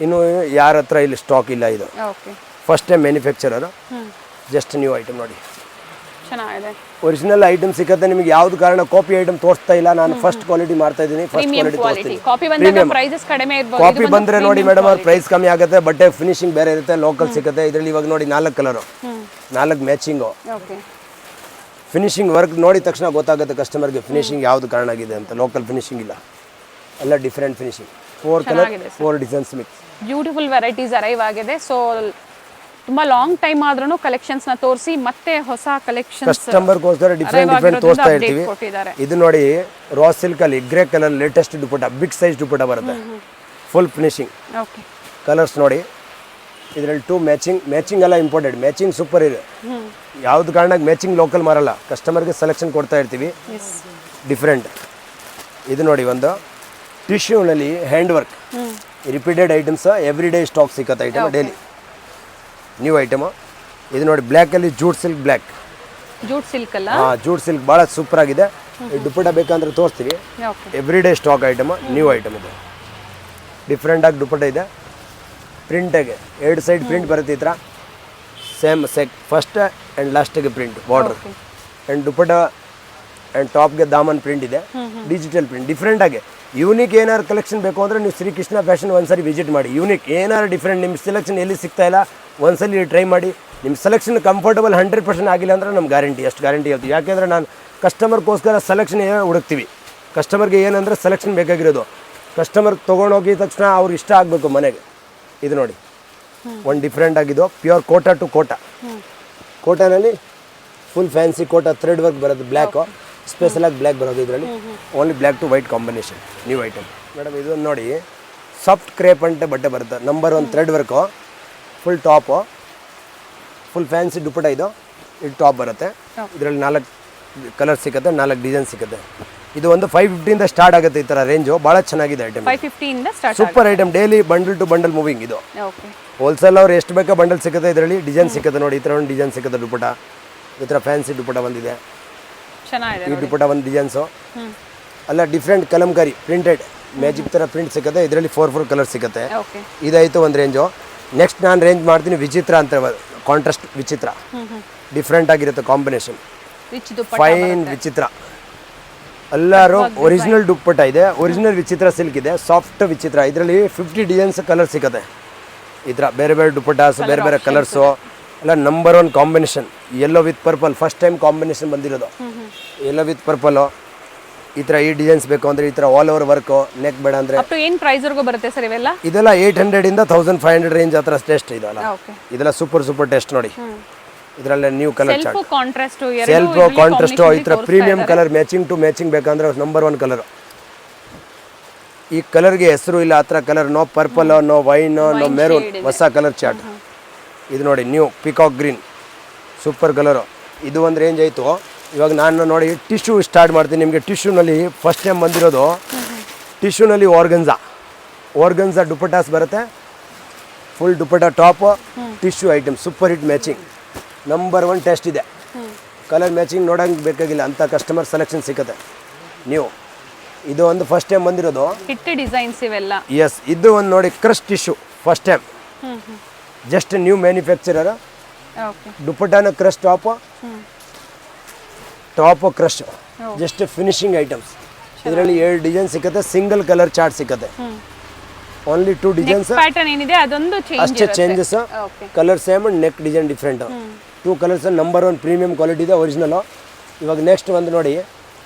ಇನ್ನು ಯಾರ ಹತ್ರ ಇಲ್ಲಿ ಸ್ಟಾಕ್ ಇಲ್ಲ. ಇದು first time manufacturer, just new item ನೋಡಿ,
ಚೆನ್ನಾಗಿದೆ.
ಒರಿಜಿನಲ್ ಐಟಮ್ ಸಿಗುತ್ತೆ ನಿಮಗೆ. ಯಾವ್ದು ಕಾರಣ ಕಾಪಿ ಐಟಮ್ ತೋರಿಸ್ತಾ ಇಲ್ಲ, ನಾನು ಫಸ್ಟ್ ಕ್ವಾಲಿಟಿ ಮಾಡ್ತಾ ಇದ್ದೀನಿ, ಫಸ್ಟ್ ಕ್ವಾಲಿಟಿ ತೋರಿಸ್ತೀನಿ. ಕಾಪಿ ಬಂದ್ರೆ ನೋಡಿ ಮೇಡಮ್ ಅವ್ರ ಪ್ರೈಸ್ ಕಮ್ಮಿ ಆಗುತ್ತೆ, ಬಟ್ಟೆ ಫಿನಿಶಿಂಗ್ ಬೇರೆ ಇರುತ್ತೆ, ಲೋಕಲ್ ಸಿಗುತ್ತೆ. ಇದರಲ್ಲಿ ಇವಾಗ ನೋಡಿ 4 ಕಲರು, 4 ಮ್ಯಾಚಿಂಗು. ಫಿನಿಶಿಂಗ್ ವರ್ಕ್ ನೋಡಿದ ತಕ್ಷಣ ಗೊತ್ತಾಗುತ್ತೆ ಕಸ್ಟಮರ್ಗೆ ಫಿನಿಶಿಂಗ್ ಯಾವುದು ಕಾರಣ ಆಗಿದೆ ಅಂತ. ಲೋಕಲ್ ಫಿನಿಶಿಂಗ್ ಇಲ್ಲ, ಎಲ್ಲ different finishing. 4 colour 4 designs mix.
Beautiful varieties arrive ಆಗಿದೆ. ಸೊ ತುಂಬಾ ಲಾಂಗ್ ಟೈಮ್ ಆದ್ರೂ ಕಲೆಕ್ಷನ್ಸ್ ನ ತೋರಿಸಿ ಮತ್ತೆ ಹೊಸ ಕಲೆಕ್ಷನ್ಸ್
ಕಸ್ಟಮರ್ಗೋಸ್ಕರ ಡಿಫ್ರೆಂಟ್ ತೋರಿಸ್ತಾ ಇರ್ತೀವಿ. ಇದು ನೋಡಿ ರಾ ಸಿಲ್ಕ್ ಅಲ್ಲಿ grey colour latest dupatta, big size dupatta ಬರುತ್ತೆ, ಫುಲ್ ಫಿನಿಶಿಂಗ್.
ಓಕೆ,
ಕಲರ್ಸ್ ನೋಡಿ, ಇದರಲ್ಲಿ 2 ಮ್ಯಾಚಿಂಗ್ ಎಲ್ಲ ಇಂಪಾರ್ಟೆಂಟ್. ಮ್ಯಾಚಿಂಗ್ ಸೂಪರ್ ಇದೆ. ಯಾವ್ದು ಕಾರಣಕ್ಕೆ ಮ್ಯಾಚಿಂಗ್ ಲೋಕಲ್ ಮಾರಲ್ಲ, ಕಸ್ಟಮರ್ಗೆ ಸೆಲೆಕ್ಷನ್ ಕೊಡ್ತಾ ಇರ್ತೀವಿ ಡಿಫ್ರೆಂಟ್. ಇದು ನೋಡಿ ಒಂದು ಟಿಶ್ಯೂನಲ್ಲಿ hand work, repeated items, every day stock ಸಿಕ್ಕತ್ತೆ ಐಟಮ್, ಡೈಲಿ ನ್ಯೂ ಐಟಮ್. ಇದು ನೋಡಿ ಬ್ಲ್ಯಾಕಲ್ಲಿ jute silk black,
jute silk ಅಲ್ಲ?
ಹಾಂ, ಜೂಟ್ ಸಿಲ್ಕ್ ಭಾಳ ಸೂಪರ್ ಆಗಿದೆ. ಈ ದುಪಟ್ಟ ಬೇಕಂದ್ರೆ ತೋರಿಸ್ತೀವಿ. Every day stock item, new item ಇದು. ಡಿಫ್ರೆಂಟಾಗಿ ದುಪಟ್ಟ ಇದೆ, ಪ್ರಿಂಟಾಗೆ 2 ಸೈಡ್ ಪ್ರಿಂಟ್ ಬರುತ್ತೆ ಈ ಥರ, ಸೇಮ್ ಫಸ್ಟ್ ಆ್ಯಂಡ್ ಲಾಸ್ಟಿಗೆ print border, and dupatta and ಟಾಪ್ಗೆ ದಾಮನ್ ಪ್ರಿಂಟ್ ಇದೆ, ಡಿಜಿಟಲ್ ಪ್ರಿಂಟ್. ಡಿಫ್ರೆಂಟಾಗಿ ಯೂನಿಕ್ ಏನಾರು ಕಲೆಕ್ಷನ್ ಬೇಕು ಅಂದರೆ ನೀವು ಶ್ರೀಕೃಷ್ಣ ಫ್ಯಾಷನ್ ಒಂದ್ಸರಿ ವಿಸಿಟ್ ಮಾಡಿ. ಯೂನಿಕ್ ಏನಾರು ಡಿಫ್ರೆಂಟ್ ನಿಮ್ಮ ಸೆಲೆಕ್ಷನ್ ಎಲ್ಲಿ ಸಿಗ್ತಾ ಇಲ್ಲ ಒಂದ್ಸಲಿ ಟ್ರೈ ಮಾಡಿ. ನಿಮ್ಮ ಸೆಲೆಕ್ಷನ್ ಕಂಫರ್ಟಬಲ್ 100% ಆಗಿಲ್ಲ ಅಂದರೆ ನಮ್ಮ ಗ್ಯಾರಂಟಿ, ಅಷ್ಟು ಗ್ಯಾರಂಟಿ ಹೇಳ್ತೀವಿ. ಯಾಕೆಂದರೆ ನಾನು ಕಸ್ಟಮರ್ಗೋಸ್ಕರ ಸೆಲೆಕ್ಷನ್ ಹುಡುಕ್ತೀವಿ. ಕಸ್ಟಮರ್ಗೆ ಏನಂದರೆ ಸೆಲೆಕ್ಷನ್ ಬೇಕಾಗಿರೋದು, ಕಸ್ಟಮರ್ ತೊಗೊಂಡೋಗಿದ ತಕ್ಷಣ ಅವ್ರಿಗೆ ಇಷ್ಟ ಆಗಬೇಕು ಮನೆಗೆ. ಇದು ನೋಡಿ ಒಂದು ಡಿಫ್ರೆಂಟ್ ಆಗಿದ್ದು, ಪ್ಯೂರ್ ಕೋಟಾ ಟು ಕೋಟಾ. ಕೋಟಾನಲ್ಲಿ full fancy Kota thread work ಬರೋದು, ಬ್ಲ್ಯಾಕು ಸ್ಪೆಷಲಾಗಿ ಬ್ಲ್ಯಾಕ್ ಬರೋದು. ಇದರಲ್ಲಿ only black to white combination, new item. Madam ಇದನ್ನು ನೋಡಿ ಸಾಫ್ಟ್ ಕ್ರೇಪ್ ಅಂತ ಬಟ್ಟೆ ಬರುತ್ತೆ, number 1 thread work, full top, full fancy dupatta. ಇದು ಟಾಪ್ ಬರುತ್ತೆ. ಇದರಲ್ಲಿ 4 ಕಲರ್ ಸಿಗುತ್ತೆ, 4 ಡಿಸೈನ್ ಸಿಗುತ್ತೆ. ಇದು ಒಂದು 550 ಸ್ಟಾರ್ಟ್ ಆಗುತ್ತೆ ಈ ಥರ ರೇಂಜು. ಭಾಳ ಚೆನ್ನಾಗಿದೆ item,
550 start,
super item. Daily bundle to bundle moving ಇದು. ಹೋಲ್ಸೇಲ್ ಅವ್ರು ಎಷ್ಟು ಬೇಕೋ ಬಂಡಲ್ ಸಿಗುತ್ತೆ. ಇದರಲ್ಲಿ ಡಿಸೈನ್ ಸಿಗುತ್ತೆ ನೋಡಿ, ಈ ಥರ ಒಂದು ಡಿಸೈನ್ ಸಿಗುತ್ತೆ ದುಪಟ್ಟ. ಈ ಥರ ಫ್ಯಾನ್ಸಿ ದುಪಟ್ಟ ಬಂದಿದೆ,
ಚೆನ್ನಾಗಿದೆ.
ಈ ದುಪಟ್ಟ ಒಂದು ಡಿಸೈನ್ಸು ಅಲ್ಲ, ಡಿಫ್ರೆಂಟ್ ಕಲಂಕಾರಿ ಪ್ರಿಂಟೆಡ್ ಮ್ಯಾಜಿಕ್ ಥರ ಪ್ರಿಂಟ್ ಸಿಗುತ್ತೆ. ಇದರಲ್ಲಿ 4 ಕಲರ್ ಸಿಗುತ್ತೆ. ಇದಾಯಿತು ಒಂದು ರೇಂಜು. ನೆಕ್ಸ್ಟ್ ನಾನು ರೇಂಜ್ ಮಾಡ್ತೀನಿ ವಿಚಿತ್ರ ಅಂತ, ಕಾಂಟ್ರಾಸ್ಟ್ ವಿಚಿತ್ರ, ಡಿಫ್ರೆಂಟ್ ಆಗಿರುತ್ತೆ ಕಾಂಬಿನೇಷನ್, ಫೈನ್ ವಿಚಿತ್ರ. ಎಲ್ಲರೂ ಒರಿಜಿನಲ್ ದುಪ್ಪಟ್ಟ ಇದೆ, ಒರಿಜಿನಲ್ ವಿಚಿತ್ರ ಸಿಲ್ಕ್ ಇದೆ, ಸಾಫ್ಟ್ ವಿಚಿತ್ರ. ಇದರಲ್ಲಿ 50 ಡಿಸೈನ್ಸ್ ಕಲರ್ ಸಿಗುತ್ತೆ. ಈ ಥರ ಬೇರೆ ಬೇರೆ ದುಪ್ಪಟ್ಟಾಸ್, ಬೇರೆ ಬೇರೆ ಕಲರ್ಸು ಎಲ್ಲ. Number 1 combination yellow with purple, first time combination ಬಂದಿರೋದು. ಯೆಲ್ಲೋ ವಿತ್ ಪರ್ಪಲ್ ಈ ಥರ ಈ ಡಿಸೈನ್ಸ್ ಬೇಕು ಅಂದರೆ ಈ ಥರ ಆಲ್ ಓವರ್ ವರ್ಕು, ನೆಕ್ ಬೇಡ ಅಂದರೆ
ಏನು ಪ್ರೈಸ್ವರೆಗೂ ಬರುತ್ತೆ ಸರ್ ಇವೆಲ್ಲ?
ಇದೆಲ್ಲ 800 ಇಂದ 1500 ರೇಂಜ್ ಹತ್ರ ಟೆಸ್ಟ್ ಇದೆಲ್ಲ. ಇದೆಲ್ಲ ಸೂಪರ್ ಟೆಸ್ಟ್ ನೋಡಿ. ಇದರಲ್ಲೇ new colour chart, self contrast, ಈ ಥರ premium colour matching to matching ಬೇಕಂದ್ರೆ ನಂಬರ್ 1 ಕಲರ್. ಈ ಕಲರ್ಗೆ ಹೆಸರು ಇಲ್ಲ, ಆ ಥರ colour. No purple, no wine, no maroon, ಹೊಸ ಕಲರ್ ಚಾರ್ಟ್. ಇದು ನೋಡಿ new peacock green, super colour. ಇದು ಒಂದು ರೇಂಜ್ ಆಯಿತು. ಇವಾಗ ನಾನು ನೋಡಿ ಟಿಶ್ಯೂ ಸ್ಟಾರ್ಟ್ ಮಾಡ್ತೀನಿ ನಿಮಗೆ. ಟಿಶ್ಯೂನಲ್ಲಿ ಫಸ್ಟ್ ಟೈಮ್ ಬಂದಿರೋದು, ಟಿಶ್ಯೂನಲ್ಲಿ ಆರ್ಗನ್ಸಾ ದುಪಟ್ಟಾಸ್ ಬರುತ್ತೆ, full dupatta top, tissue item, super hit matching, number 1 test ಇದೆ. ಕಲರ್ ಮ್ಯಾಚಿಂಗ್ ನೋಡೋಂಗೆ ಬೇಕಾಗಿಲ್ಲ ಅಂತ ಕಸ್ಟಮರ್ ಸೆಲೆಕ್ಷನ್ ಸಿಗುತ್ತೆ ನೀವು. ಇದು ಒಂದು ಫಸ್ಟ್ ಟೈಮ್ ಬಂದಿರೋದು,
ಹಿಟ್ ಡಿಸೈನ್ಸ್ ಇವೆಲ್ಲ.
ಎಸ್, ಇದು ಒಂದು ನೋಡಿ crush tissue first time, just new manufacturer. ದುಪಟ್ಟಾನ crush top crush, just finishing items. ಇದರಲ್ಲಿ 7 ಡಿಸೈನ್ ಸಿಗುತ್ತೆ, ಸಿಂಗಲ್ ಕಲರ್ ಚಾರ್ಟ್ ಸಿಗುತ್ತೆ. ಓನ್ಲಿ 2 ಡಿಸೈನ್ಸ್
ಪ್ಯಾಟರ್ನ್ ಏನಿದೆ ಅದೊಂದು
ಅಷ್ಟೇ changes. Colour same, neck design different. 2 colours, number 1 premium quality ಇದೆ, ಒರಿಜಿನಲು. ಇವಾಗ next ಒಂದು ನೋಡಿ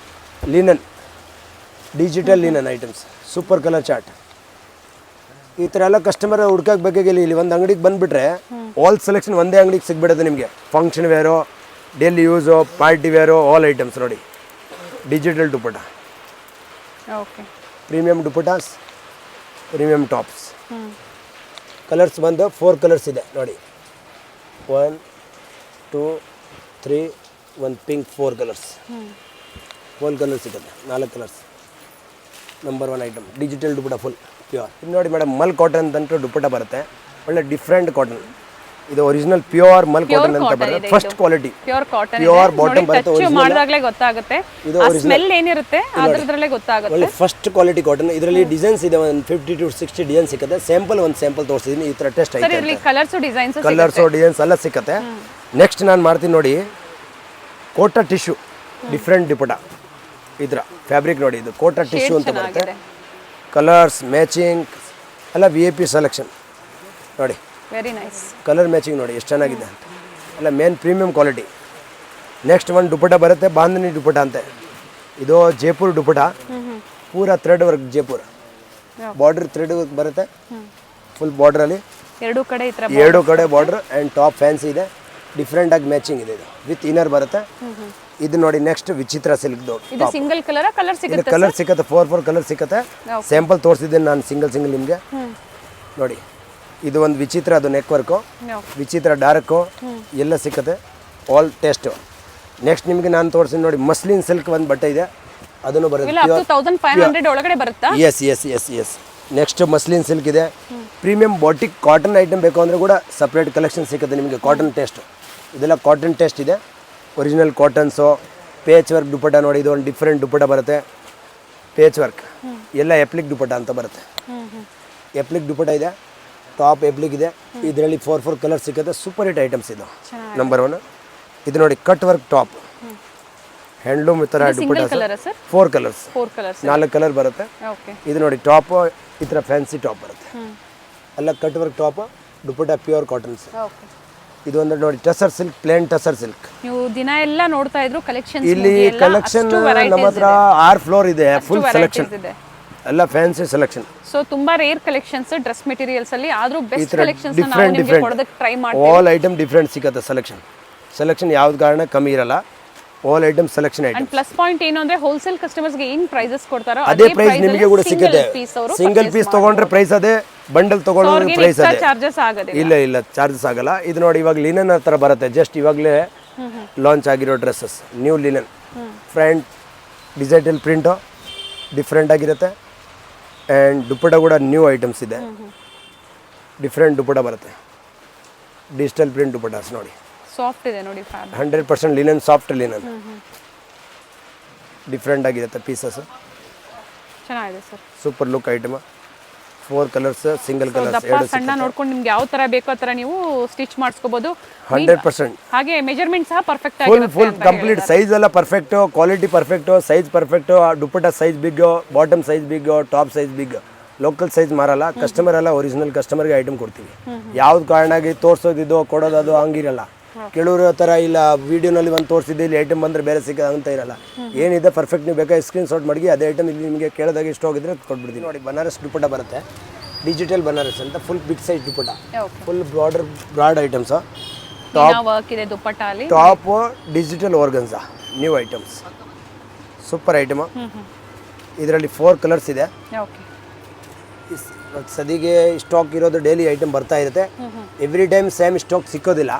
linen, digital linen items, super colour chart. ಈ ಥರ ಎಲ್ಲ ಕಸ್ಟಮರ್ ಹುಡ್ಕಕ್ಕೆ ಬೇಕಾಗಿಲ್ಲ. ಇಲ್ಲಿ ಒಂದು ಅಂಗಡಿಗೆ ಬಂದುಬಿಟ್ರೆ ಆಲ್ ಸೆಲೆಕ್ಷನ್ ಒಂದೇ ಅಂಗಡಿಗೆ ಸಿಗ್ಬಿಡುತ್ತೆ ನಿಮಗೆ. Function wear, daily use, party wear, all items ನೋಡಿ. Digital dupatta, premium dupattas, premium tops. Colours ಬಂದು 4 ಕಲರ್ಸ್ ಇದೆ ನೋಡಿ. 1 2 3 1 ಪಿಂಕ್, 4 ಕಲರ್ಸ್, 4 ಕಲರ್ಸ್ ಸಿಗುತ್ತೆ, 4 colours. Number 1 item, digital dupatta full pure. ಇದು ನೋಡಿ ಮೇಡಮ್, ಮಲ್ ಕಾಟನ್ ಅಂತ ದುಪಟ್ಟ ಬರುತ್ತೆ, ಒಳ್ಳೆ ಡಿಫ್ರೆಂಟ್ ಕಾಟನ್. ಇದು ಒರಿಜಿನಲ್ ಪ್ಯೂರ್ ಮಲ್ ಕಾಟನ್ ಅಂತ ಬರುತ್ತೆ, first quality
pure cotton.
Pure bottom ಬರುತ್ತೆ,
ಮಾಡಿದಾಗಲೇ ಗೊತ್ತಾಗುತ್ತೆ, ಆ ಸ್ಮೆಲ್ ಏನಿರುತ್ತೆ ಅದರಲ್ಲೇ ಗೊತ್ತಾಗುತ್ತೆ.
ಒಳ್ಳೆ ಫಸ್ಟ್ ಕ್ವಾಲಿಟಿ ಕಾಟನ್. ಇದರಲ್ಲಿ ಡಿಸೈನ್ಸ್ ಇದೆ, ಒಂದು 50 to 60 ಡಿಸೈನ್ ಸಿಗುತ್ತೆ. ಒಂದು ಸ್ಯಾಂಪಲ್ ತೋರಿಸಿದ್ದೀನಿ. ಈ ಥರ ಟೆಸ್ಟ್ ಐತೆ,
ಕಲರ್ಸ್ ಡಿಸೈನ್ಸ್
ಎಲ್ಲ ಸಿಗುತ್ತೆ. ನೆಕ್ಸ್ಟ್ ನಾನು ಮಾಡ್ತೀನಿ ನೋಡಿ ಕೋಟಾ ಟಿಶ್ಯೂ, ಡಿಫ್ರೆಂಟ್ ದುಪಟ್ಟ. ಈ ಥರ ಫ್ಯಾಬ್ರಿಕ್ ನೋಡಿ, ಇದು ಕೋಟಾ ಟಿಶ್ಯೂ ಅಂತ ಬರುತ್ತೆ. ಕಲರ್ಸ್ ಮ್ಯಾಚಿಂಗ್ ಎಲ್ಲ VIP ಸೆಲೆಕ್ಷನ್ ನೋಡಿ.
Very nice.
ಕಲರ್ ಮ್ಯಾಚಿಂಗ್ ನೋಡಿ ಎಷ್ಟು ಚೆನ್ನಾಗಿದೆ ಅಂತ. ಎಲ್ಲ ಮೇನ್ ಪ್ರೀಮಿಯಂ ಕ್ವಾಲಿಟಿ. ನೆಕ್ಸ್ಟ್ ಒಂದು ದುಪಟ್ಟ ಬರುತ್ತೆ, ಬಾಂಧನಿ ದುಪಟ್ಟ ಅಂತೆ. ಇದು ಜೈಪುರ್ ದುಪಟ್ಟ, ಪೂರಾ thread work Jaipur. Border thread work ಬರುತ್ತೆ, ಫುಲ್ ಬಾರ್ಡ್ರಲ್ಲಿ ಎರಡು ಕಡೆ ಬಾರ್ಡರ್ ಆ್ಯಂಡ್ ಟಾಪ್ ಫ್ಯಾನ್ಸಿ ಇದೆ. ಡಿಫ್ರೆಂಟ್ ಆಗಿ ಮ್ಯಾಚಿಂಗ್ ಇದೆ. ಇದು ವಿತ್ ಇನ್ನರ್ ಬರುತ್ತೆ. ಇದು ನೋಡಿ ನೆಕ್ಸ್ಟ್ ವಿಚಿತ್ರ ಸಿಲ್ಕ್
ಸಿಂಗಲ್ ಕಲರ್
ಕಲರ್ ಸಿಕ್ಕತ್ತೆ, 4 ಕಲರ್ ಸಿಕ್ಕತ್ತೆ. ಸ್ಯಾಂಪಲ್ ತೋರಿಸಿದ್ದೀನಿ ನಾನು ಸಿಂಗಲ್ ನಿಮಗೆ. ನೋಡಿ ಇದು ಒಂದು ವಿಚಿತ್ರ, ಅದು ನೆಕ್ ವರ್ಕು, ವಿಚಿತ್ರ ಡಾರ್ಕು ಎಲ್ಲ ಸಿಕ್ಕತ್ತೆ, ಆಲ್ ಟೇಸ್ಟ್. ನೆಕ್ಸ್ಟ್ ನಿಮಗೆ ನಾನು ತೋರಿಸ್ತೀನಿ ನೋಡಿ, ಮಸ್ಲಿನ್ ಸಿಲ್ಕ್ ಒಂದು ಬಟ್ಟೆ ಇದೆ, ಅದನ್ನು ಬರುತ್ತೆ. ಎಸ್ ನೆಕ್ಸ್ಟ್ ಮಸ್ಲಿನ್ ಸಿಲ್ಕ್ ಇದೆ. ಪ್ರೀಮಿಯಂ ಬಾಟಿಕ್ ಕಾಟನ್ ಐಟಮ್ ಬೇಕು ಅಂದರೆ ಕೂಡ ಸಪ್ರೇಟ್ ಕಲೆಕ್ಷನ್ ಸಿಗುತ್ತೆ ನಿಮಗೆ. ಕಾಟನ್ ಟೇಸ್ಟ್, ಇದೆಲ್ಲ ಕಾಟನ್ ಟೇಸ್ಟ್ ಇದೆ, original cottons. Peach work dupatta ನೋಡಿ, ಇದು ಒಂದು ಡಿಫ್ರೆಂಟ್ ದುಪಟ್ಟ ಬರುತ್ತೆ, ಪೇಚ್ ವರ್ಕ್ ಎಲ್ಲ ಎಪ್ಲಿಕ್ ದುಪಟ್ಟ ಅಂತ ಬರುತ್ತೆ. ಎಪ್ಲಿಕ್ ದುಪಟ್ಟ ಇದೆ, ಟಾಪ್ ಎಪ್ಲಿಕ್ ಇದೆ. ಇದರಲ್ಲಿ 4 ಕಲರ್ ಸಿಗುತ್ತೆ. ಸೂಪರ್ ಹಿಟ್ ಐಟಮ್ಸ್ ಇದು, ನಂಬರ್ 1. ಇದು ನೋಡಿ ಕಟ್ ವರ್ಕ್ ಟಾಪ್, ಹ್ಯಾಂಡ್ಲೂಮ್ ಈ ಥರ ದುಪಟ್ಟ, 4 ಕಲರ್ಸ್, 4 ಕಲರ್ ಬರುತ್ತೆ. ಇದು ನೋಡಿ ಟಾಪ್ ಈ ಥರ ಫ್ಯಾನ್ಸಿ ಟಾಪ್ ಬರುತ್ತೆ, ಎಲ್ಲ cut work top, dupatta pure cottons. ಇದು ಒಂದು ನೋಡಿ tussar silk, plain tussar silk.
ನೀವು ದಿನ ಎಲ್ಲ ನೋಡ್ತಾ ಇದ್ರು ಕಲೆಕ್ಷನ್.
ಇಲ್ಲಿ ಕಲೆಕ್ಷನ್ ನಮ್ಮ ಹತ್ರ 6 ಫ್ಲೋರ್ ಇದೆ, ಫುಲ್ ಸೆಲೆಕ್ಷನ್, ಎಲ್ಲ ಫ್ಯಾನ್ಸಿ ಸೆಲೆಕ್ಷನ್.
ಸೊ ತುಂಬಾ ರೇರ್ ಕಲೆಕ್ಷನ್ಸ್ ಡ್ರೆಸ್ ಮೆಟೀರಿಯಲ್ಸ್ ಅಲ್ಲಿ, ಆದ್ರೂ ಬೆಸ್ಟ್ ಕಲೆಕ್ಷನ್ಸ್ ನಾವು ನಿಮಗೆ ಕೊಡೋದಕ್ಕೆ ಟ್ರೈ ಮಾಡ್ತೀವಿ.
ಆಲ್ ಐಟಮ್ ಡಿಫರೆಂಟ್ ಸಿಗುತ್ತೆ. ಸೆಲೆಕ್ಷನ್ ಯಾವ್ದು ಕಾರಣ ಕಮ್ಮಿ ಇರಲ್ಲ, all item selection item.
Plus point ಏನು ಅಂದ್ರೆ ಹೋಲ್ಸೇಲ್ ಕಸ್ಟಮರ್ಸ್ ಗೆ ಏನು ಪ್ರೈಸಸ್ ಕೊಡ್ತಾರೋ
ಅದೇ ಪ್ರೈಸ್ ನಿಮಗೆ ಕೂಡ ಸಿಗುತ್ತೆ. ಸಿಂಗಲ್ ಪೀಸ್ ತಗೊಂಡ್ರೆ ಪ್ರೈಸ್ ಅದೇ, ಬಂಡಲ್ ತಗೊಂಡ್ರೆ ಪ್ರೈಸ್ ಅದೇ,
ಚಾರ್ಜಸ್ ಆಗೋದಿಲ್ಲ.
ಇಲ್ಲ ಚಾರ್ಜಸ್ ಆಗಲ್ಲ. ಇದು ನೋಡಿ ಇವಾಗ ಲಿನನ್ ಹತ್ರ ಬರುತ್ತೆ, ಜಸ್ಟ್ ಇವಾಗಲೇ ಲಾಂಚ್ ಆಗಿರೋ dresses, new linen, front digital print different ಆಗಿರುತ್ತೆ. ಆ್ಯಂಡ್ ದುಪ್ಪಟ ಕೂಡ ನ್ಯೂ ಐಟಮ್ಸ್ ಇದೆ, ಡಿಫ್ರೆಂಟ್ ದುಪ್ಪಟ ಬರುತ್ತೆ, ಡಿಜಿಟಲ್ ಪ್ರಿಂಟ್ ದುಪ್ಪಟಾಸ್ ನೋಡಿ,
ಸಾಫ್ಟ್ ಇದೆ ನೋಡಿ,
100% ಲಿನನ್, ಸಾಫ್ಟ್ ಲಿನನ್, ಡಿಫ್ರೆಂಟ್ ಆಗಿರುತ್ತೆ ಪೀಸಸ್.
ಚೆನ್ನಾಗಿದೆ sir,
super look item. 4 colours, single colours,
ದಪ್ಪ ಸಣ್ಣ ನೋಡ್ಕೊಂಡು ನಿಮ್ಗೆ ಯಾವ ತರ ಬೇಕೋ ಆ ತರ ನೀವು ಸ್ಟಿಚ್ ಮಾಡಿಸ್ಕೋಬಹುದು.
100%
ಹಾಗೆ ಮೆಜರ್ಮೆಂಟ್ ಸಹ ಪರ್ಫೆಕ್ಟ್ ಆಗಿ
ಫುಲ್ ಕಂಪ್ಲೀಟ್. ಸೈಜ್ ಎಲ್ಲ perfect, quality perfect, size perfect. Dupatta size big, bottom size big, top size big. Local size ಮಾರಲ್ಲ, ಕಸ್ಟಮರ್ ಎಲ್ಲ ಒರಿಜಿನಲ್ ಕಸ್ಟಮರ್ಗೆ ಐಟಮ್ ಕೊಡ್ತೀವಿ. ಯಾವ್ದು ಕಾರಣಾಗಿ ತೋರಿಸೋದಿದ್ದು ಕೊಡೋದು ಹಂಗಿರಲ್ಲ. ಕೆಲವರು ಥರ ಇಲ್ಲ, ವಿಡಿಯೋನಲ್ಲಿ ಒಂದು ತೋರಿಸಿದ್ದು ಇಲ್ಲಿ ಐಟಮ್ ಬಂದರೆ ಬೇರೆ ಸಿಕ್ಕ ಅಂತ ಇರಲ್ಲ. ಏನಿದೆ ಪರ್ಫೆಕ್ಟ್ ನೀವು ಬೇಕಾಗಿ ಸ್ಕ್ರೀನ್ ಶಾಟ್ ಮಾಡಿ ಅದೇ ಐಟಮ್ ಇಲ್ಲಿ ನಿಮಗೆ ಕೇಳಿದಾಗ ಇಷ್ಟ ಹೋಗಿದ್ರೆ ಕೊಟ್ಬಿಡ್ತೀನಿ. ನೋಡಿ ಬನಾರಸ್ ದುಪ್ಪಟ್ಟ ಬರುತ್ತೆ, ಡಿಜಿಟಲ್ ಬನಾರಸ್ ಅಂತ, full big size dupatta, full broad items. Top digital organza, new items, super item. ಇದರಲ್ಲಿ 4 ಕಲರ್ಸ್ ಇದೆ. ಸದಿಗೆ ಸ್ಟಾಕ್ ಇರೋದು ಡೈಲಿ ಐಟಮ್ ಬರ್ತಾ ಇರುತ್ತೆ. ಎವ್ರಿ ಟೈಮ್ ಸೇಮ್ ಸ್ಟಾಕ್ ಸಿಕ್ಕೋದಿಲ್ಲ.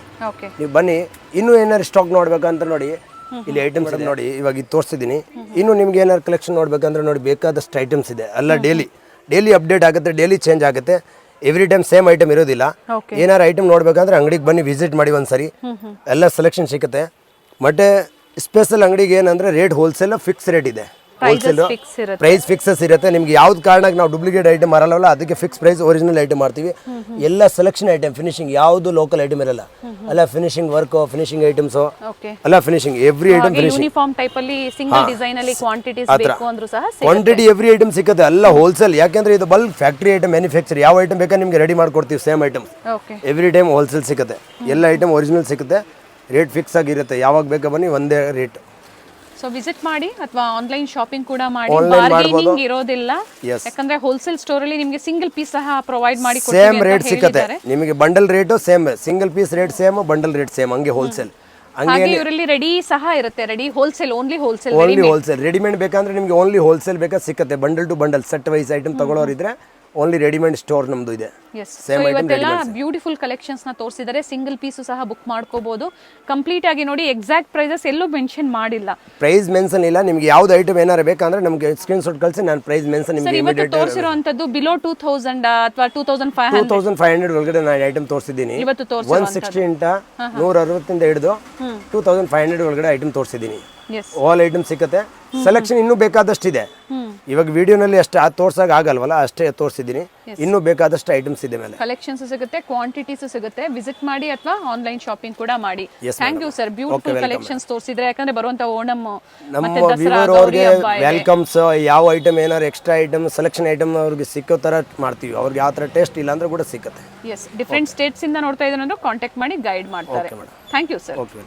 ನೀವು ಬನ್ನಿ, ಇನ್ನೂ ಏನಾದ್ರು ಸ್ಟಾಕ್ ನೋಡ್ಬೇಕಂತ ನೋಡಿ, ಇಲ್ಲಿ ಐಟಮ್ಸ್ ನೋಡಿ, ಇವಾಗ ಇದು ತೋರಿಸ್ತಿದ್ದೀನಿ. ಇನ್ನು ನಿಮ್ಗೆ ಏನಾದ್ರು ಕಲೆಕ್ಷನ್ ನೋಡ್ಬೇಕಂದ್ರೆ ನೋಡಿ, ಬೇಕಾದಷ್ಟು ಐಟಮ್ಸ್ ಇದೆ. ಎಲ್ಲ ಡೈಲಿ ಅಪ್ಡೇಟ್ ಆಗುತ್ತೆ, ಡೈಲಿ ಚೇಂಜ್ ಆಗುತ್ತೆ. ಎವ್ರಿ ಟೈಮ್ ಸೇಮ್ ಐಟಮ್ ಇರೋದಿಲ್ಲ. ಏನಾರು ಐಟಮ್ ನೋಡ್ಬೇಕಂದ್ರೆ ಅಂಗಡಿಗೆ ಬನ್ನಿ, ವಿಸಿಟ್ ಮಾಡಿ ಒಂದ್ಸರಿ, ಎಲ್ಲ ಸೆಲೆಕ್ಷನ್ ಸಿಗುತ್ತೆ. ಮತ್ತೆ ಸ್ಪೆಷಲ್ ಅಂಗಡಿಗೆ ಏನಂದ್ರೆ ರೇಟ್ ಹೋಲ್ಸೇಲ್ ಫಿಕ್ಸ್ ರೇಟ್ ಇದೆ. ಹೋಲ್ಸೇಲ್ ಪ್ರೈಸ್ ಫಿಕ್ಸಸ್ ಇರುತ್ತೆ. ನಿಮ್ಗೆ ಯಾವ್ದು ಕಾರಣಕ್ಕೆ ನಾವು ಡೂಪ್ಲಿಕೇಟ್ ಐಟಮ್ ಮಾರಲ್ಲ, ಅದಕ್ಕೆ ಫಿಕ್ಸ್ ಪ್ರೈಸ್, ಒರಿಜಿನಲ್ ಐಟಮ್ ಮಾಡ್ತೀವಿ. ಎಲ್ಲ ಸೆಲೆಕ್ಷನ್ ಐಟಮ್, ಫಿನಿಶಿಂಗ್ ಯಾವುದು ಲೋಕಲ್ ಐಟಮ್ ಇರಲ್ಲ, ಎಲ್ಲ ಫಿನಿಶಿಂಗ್ ವರ್ಕ್, ಫಿನಿಶಿಂಗ್ ಐಟಮ್ಸ್ ಎಲ್ಲ finishing. Every item
uniform type ಅಲ್ಲಿ ಸಿಂಗಲ್ ಡಿಸೈನ್ ಅಲ್ಲಿ ಕ್ವಾಂಟಿಟೀಸ್ ಬೇಕು ಅಂದ್ರೂ ಸಹ
ಕ್ವಾಂಟಿಟಿ ಎವ್ರಿ ಐಟಮ್ ಸಿಗುತ್ತೆ, ಎಲ್ಲ ಹೋಲ್ಸೇಲ್. ಯಾಕೆಂದ್ರೆ ಇದು ಬಲ್ಕ್ ಫ್ಯಾಕ್ಟರಿ ಐಟಮ್, ಮ್ಯಾನುಫ್ಯಾಕ್ಚರ್. ಯಾವ ಐಟಮ್ ಬೇಕಾದ್ರೆ ನಿಮ್ಗೆ ರೆಡಿ ಮಾಡ್ಕೊಡ್ತೀವಿ, same item. Every time wholesale ಸಿಗುತ್ತೆ, ಎಲ್ಲ ಐಟಮ್ ಒರಿಜಿನಲ್ ಸಿಗುತ್ತೆ. ರೇಟ್ ಫಿಕ್ಸ್ ಆಗಿರುತ್ತೆ, ಯಾವಾಗ ಬೇಕಾ ಬನ್ನಿ, ಒಂದೇ ರೇಟ್.
ಸೊ ವಿಸಿಟ್ ಮಾಡಿ ಅಥವಾ ಆನ್ಲೈನ್ ಶಾಪಿಂಗ್ ಕೂಡ ಮಾಡಿ, ಬಾರ್ಗೇನಿಂಗ್ ಇರೋದಿಲ್ಲ. ಯಾಕಂದ್ರೆ ಹೋಲ್ಸೇಲ್ ಸ್ಟೋರ್ ಅಲ್ಲಿ ನಿಮಗೆ ಸಿಂಗಲ್ ಪೀಸ್ ಸಹ ಪ್ರೊವೈಡ್ ಮಾಡಿ
ಸೇಮ್ ರೇಟ್ ಸಿಗುತ್ತೆ ನಿಮಗೆ. Bundle rate same, single piece rate same, bundle rate same, ಹಂಗೆ ಹೋಲ್ಸೇಲ್.
ಹಾಗೆ ಇವರಲ್ಲಿ ರೆಡಿ ಸಹ ಇರುತ್ತೆ, ready wholesale, only wholesale.
Readymade ಬೇಕಂದ್ರೆ ನಿಮಗೆ ಓನ್ಲಿ ಹೋಲ್ಸೇಲ್ ಬೇಕಾ ಸಿಗುತ್ತೆ. Bundle to bundle set wise item ತಗೊಳ್ಳೋರಿದ್ರೆ ಓನ್ಲಿ ರೆಡಿಮೇಡ್ ಸ್ಟೋರ್ ನಮ್ದು ಇದೆ.
ಇವತ್ತೆಲ್ಲ ಬ್ಯೂಟಿಫುಲ್ ಕಲೆಕ್ಷನ್ಸ್ ನ ತೋರಿಸಿದ್ದಾರೆ. ಸಿಂಗಲ್ ಪೀಸ್ ಸಹ ಬುಕ್ ಮಾಡ್ಕೋಬಹುದು. ಕಂಪ್ಲೀಟ್ ಆಗಿ ನೋಡಿ, ಎಕ್ಸಾಕ್ಟ್ ಪ್ರೈಸಸ್ ಎಲ್ಲೂ ಮೆನ್ಷನ್ ಮಾಡಿಲ್ಲ,
ಪ್ರೈಸ್ ಮೆನ್ಷನ್ ಇಲ್ಲ. ನಿಮ್ಗೆ ಯಾವ್ದು ಐಟಮ್ ಏನಾರ ಬೇಕಂದ್ರೆ ನಮಗೆ ಸ್ಕ್ರೀನ್ ಶಾಟ್ ಕಳಿಸಿ, ನಾನು ಪ್ರೈಸ್ ಮೆನ್ಷನ್ ನಿಮಗೆ
ಇವತ್ತು ತೋರಿಸಿರುವಂತದ್ದು ಬಿಲೋ 2000 ಅಥವಾ
2500 ಒಳಗಡೆ ನಾನು ಐಟಮ್ ತೋರಿಸಿದ್ದೀನಿ. 160 ಇಂದ 160 ಇಂದ ಹಿಡಿದು 2500 ಒಳಗಡೆ ಐಟಮ್ ತೋರಿಸಿದ್ದೀನಿ. ಆಲ್ ಐಟಮ್ ಸಿಗುತ್ತೆ. ಸೆಲೆಕ್ಷನ್ ಇನ್ನೂ ಬೇಕಾದಷ್ಟಿದೆ. ಇವಾಗ ವಿಡಿಯೋನಲ್ಲಿ ಅಷ್ಟೇ ತೋರ್ಸಾಗ ಆಗಲ್ವಲ್ಲ, ಅಷ್ಟೇ ತೋರಿಸಿದ್ದೀನಿ. ಇನ್ನೂ ಬೇಕಾದಷ್ಟು ಐಟಮ್ಸ್ ಇದೆ, ಮೇಲೆ
ಕಲೆಕ್ಷನ್ಸ್ ಸಿಗುತ್ತೆ, ಕ್ವಾಂಟಿಟೀಸ್ ಸಿಗುತ್ತೆ. ವಿಸಿಟ್ ಮಾಡಿ ಅಥವಾ ಆನ್ಲೈನ್ ಶಾಪಿಂಗ್ ಕೂಡ ಮಾಡಿ. Thank you sir, beautiful collections ತೋರಿಸಿದ್ರೆ. ಯಾಕಂದ್ರೆ ಬರುವಂತ ಓಣಂ
ನಮ್ಮ ವ್ಯೂವರ್ ಅವ್ರಿಗೆ ವೆಲ್ಕಮ್ಸ್. ಯಾವ ಐಟಮ್ ಏನಾದ್ರು ಎಕ್ಸ್ಟ್ರಾ ಐಟಮ್, ಸೆಲೆಕ್ಷನ್ ಐಟಮ್ ಅವ್ರಿಗೆ ಸಿಕ್ಕೋ ತರ ಮಾಡ್ತೀವಿ. ಅವ್ರಿಗೆ ಯಾವ ತರ ಟೇಸ್ಟ್ ಇಲ್ಲ ಅಂದ್ರೆ ಕೂಡ ಸಿಗುತ್ತೆ.
ಡಿಫ್ರೆಂಟ್ ಸ್ಟೇಟ್ಸ್ ಇಂದ ನೋಡ್ತಾ ಇದ್ರೆ ಕಾಂಟ್ಯಾಕ್ಟ್ ಮಾಡಿ ಗೈಡ್ ಮಾಡ್ತಾರೆ. Thank you sir.
ಓಕೆ.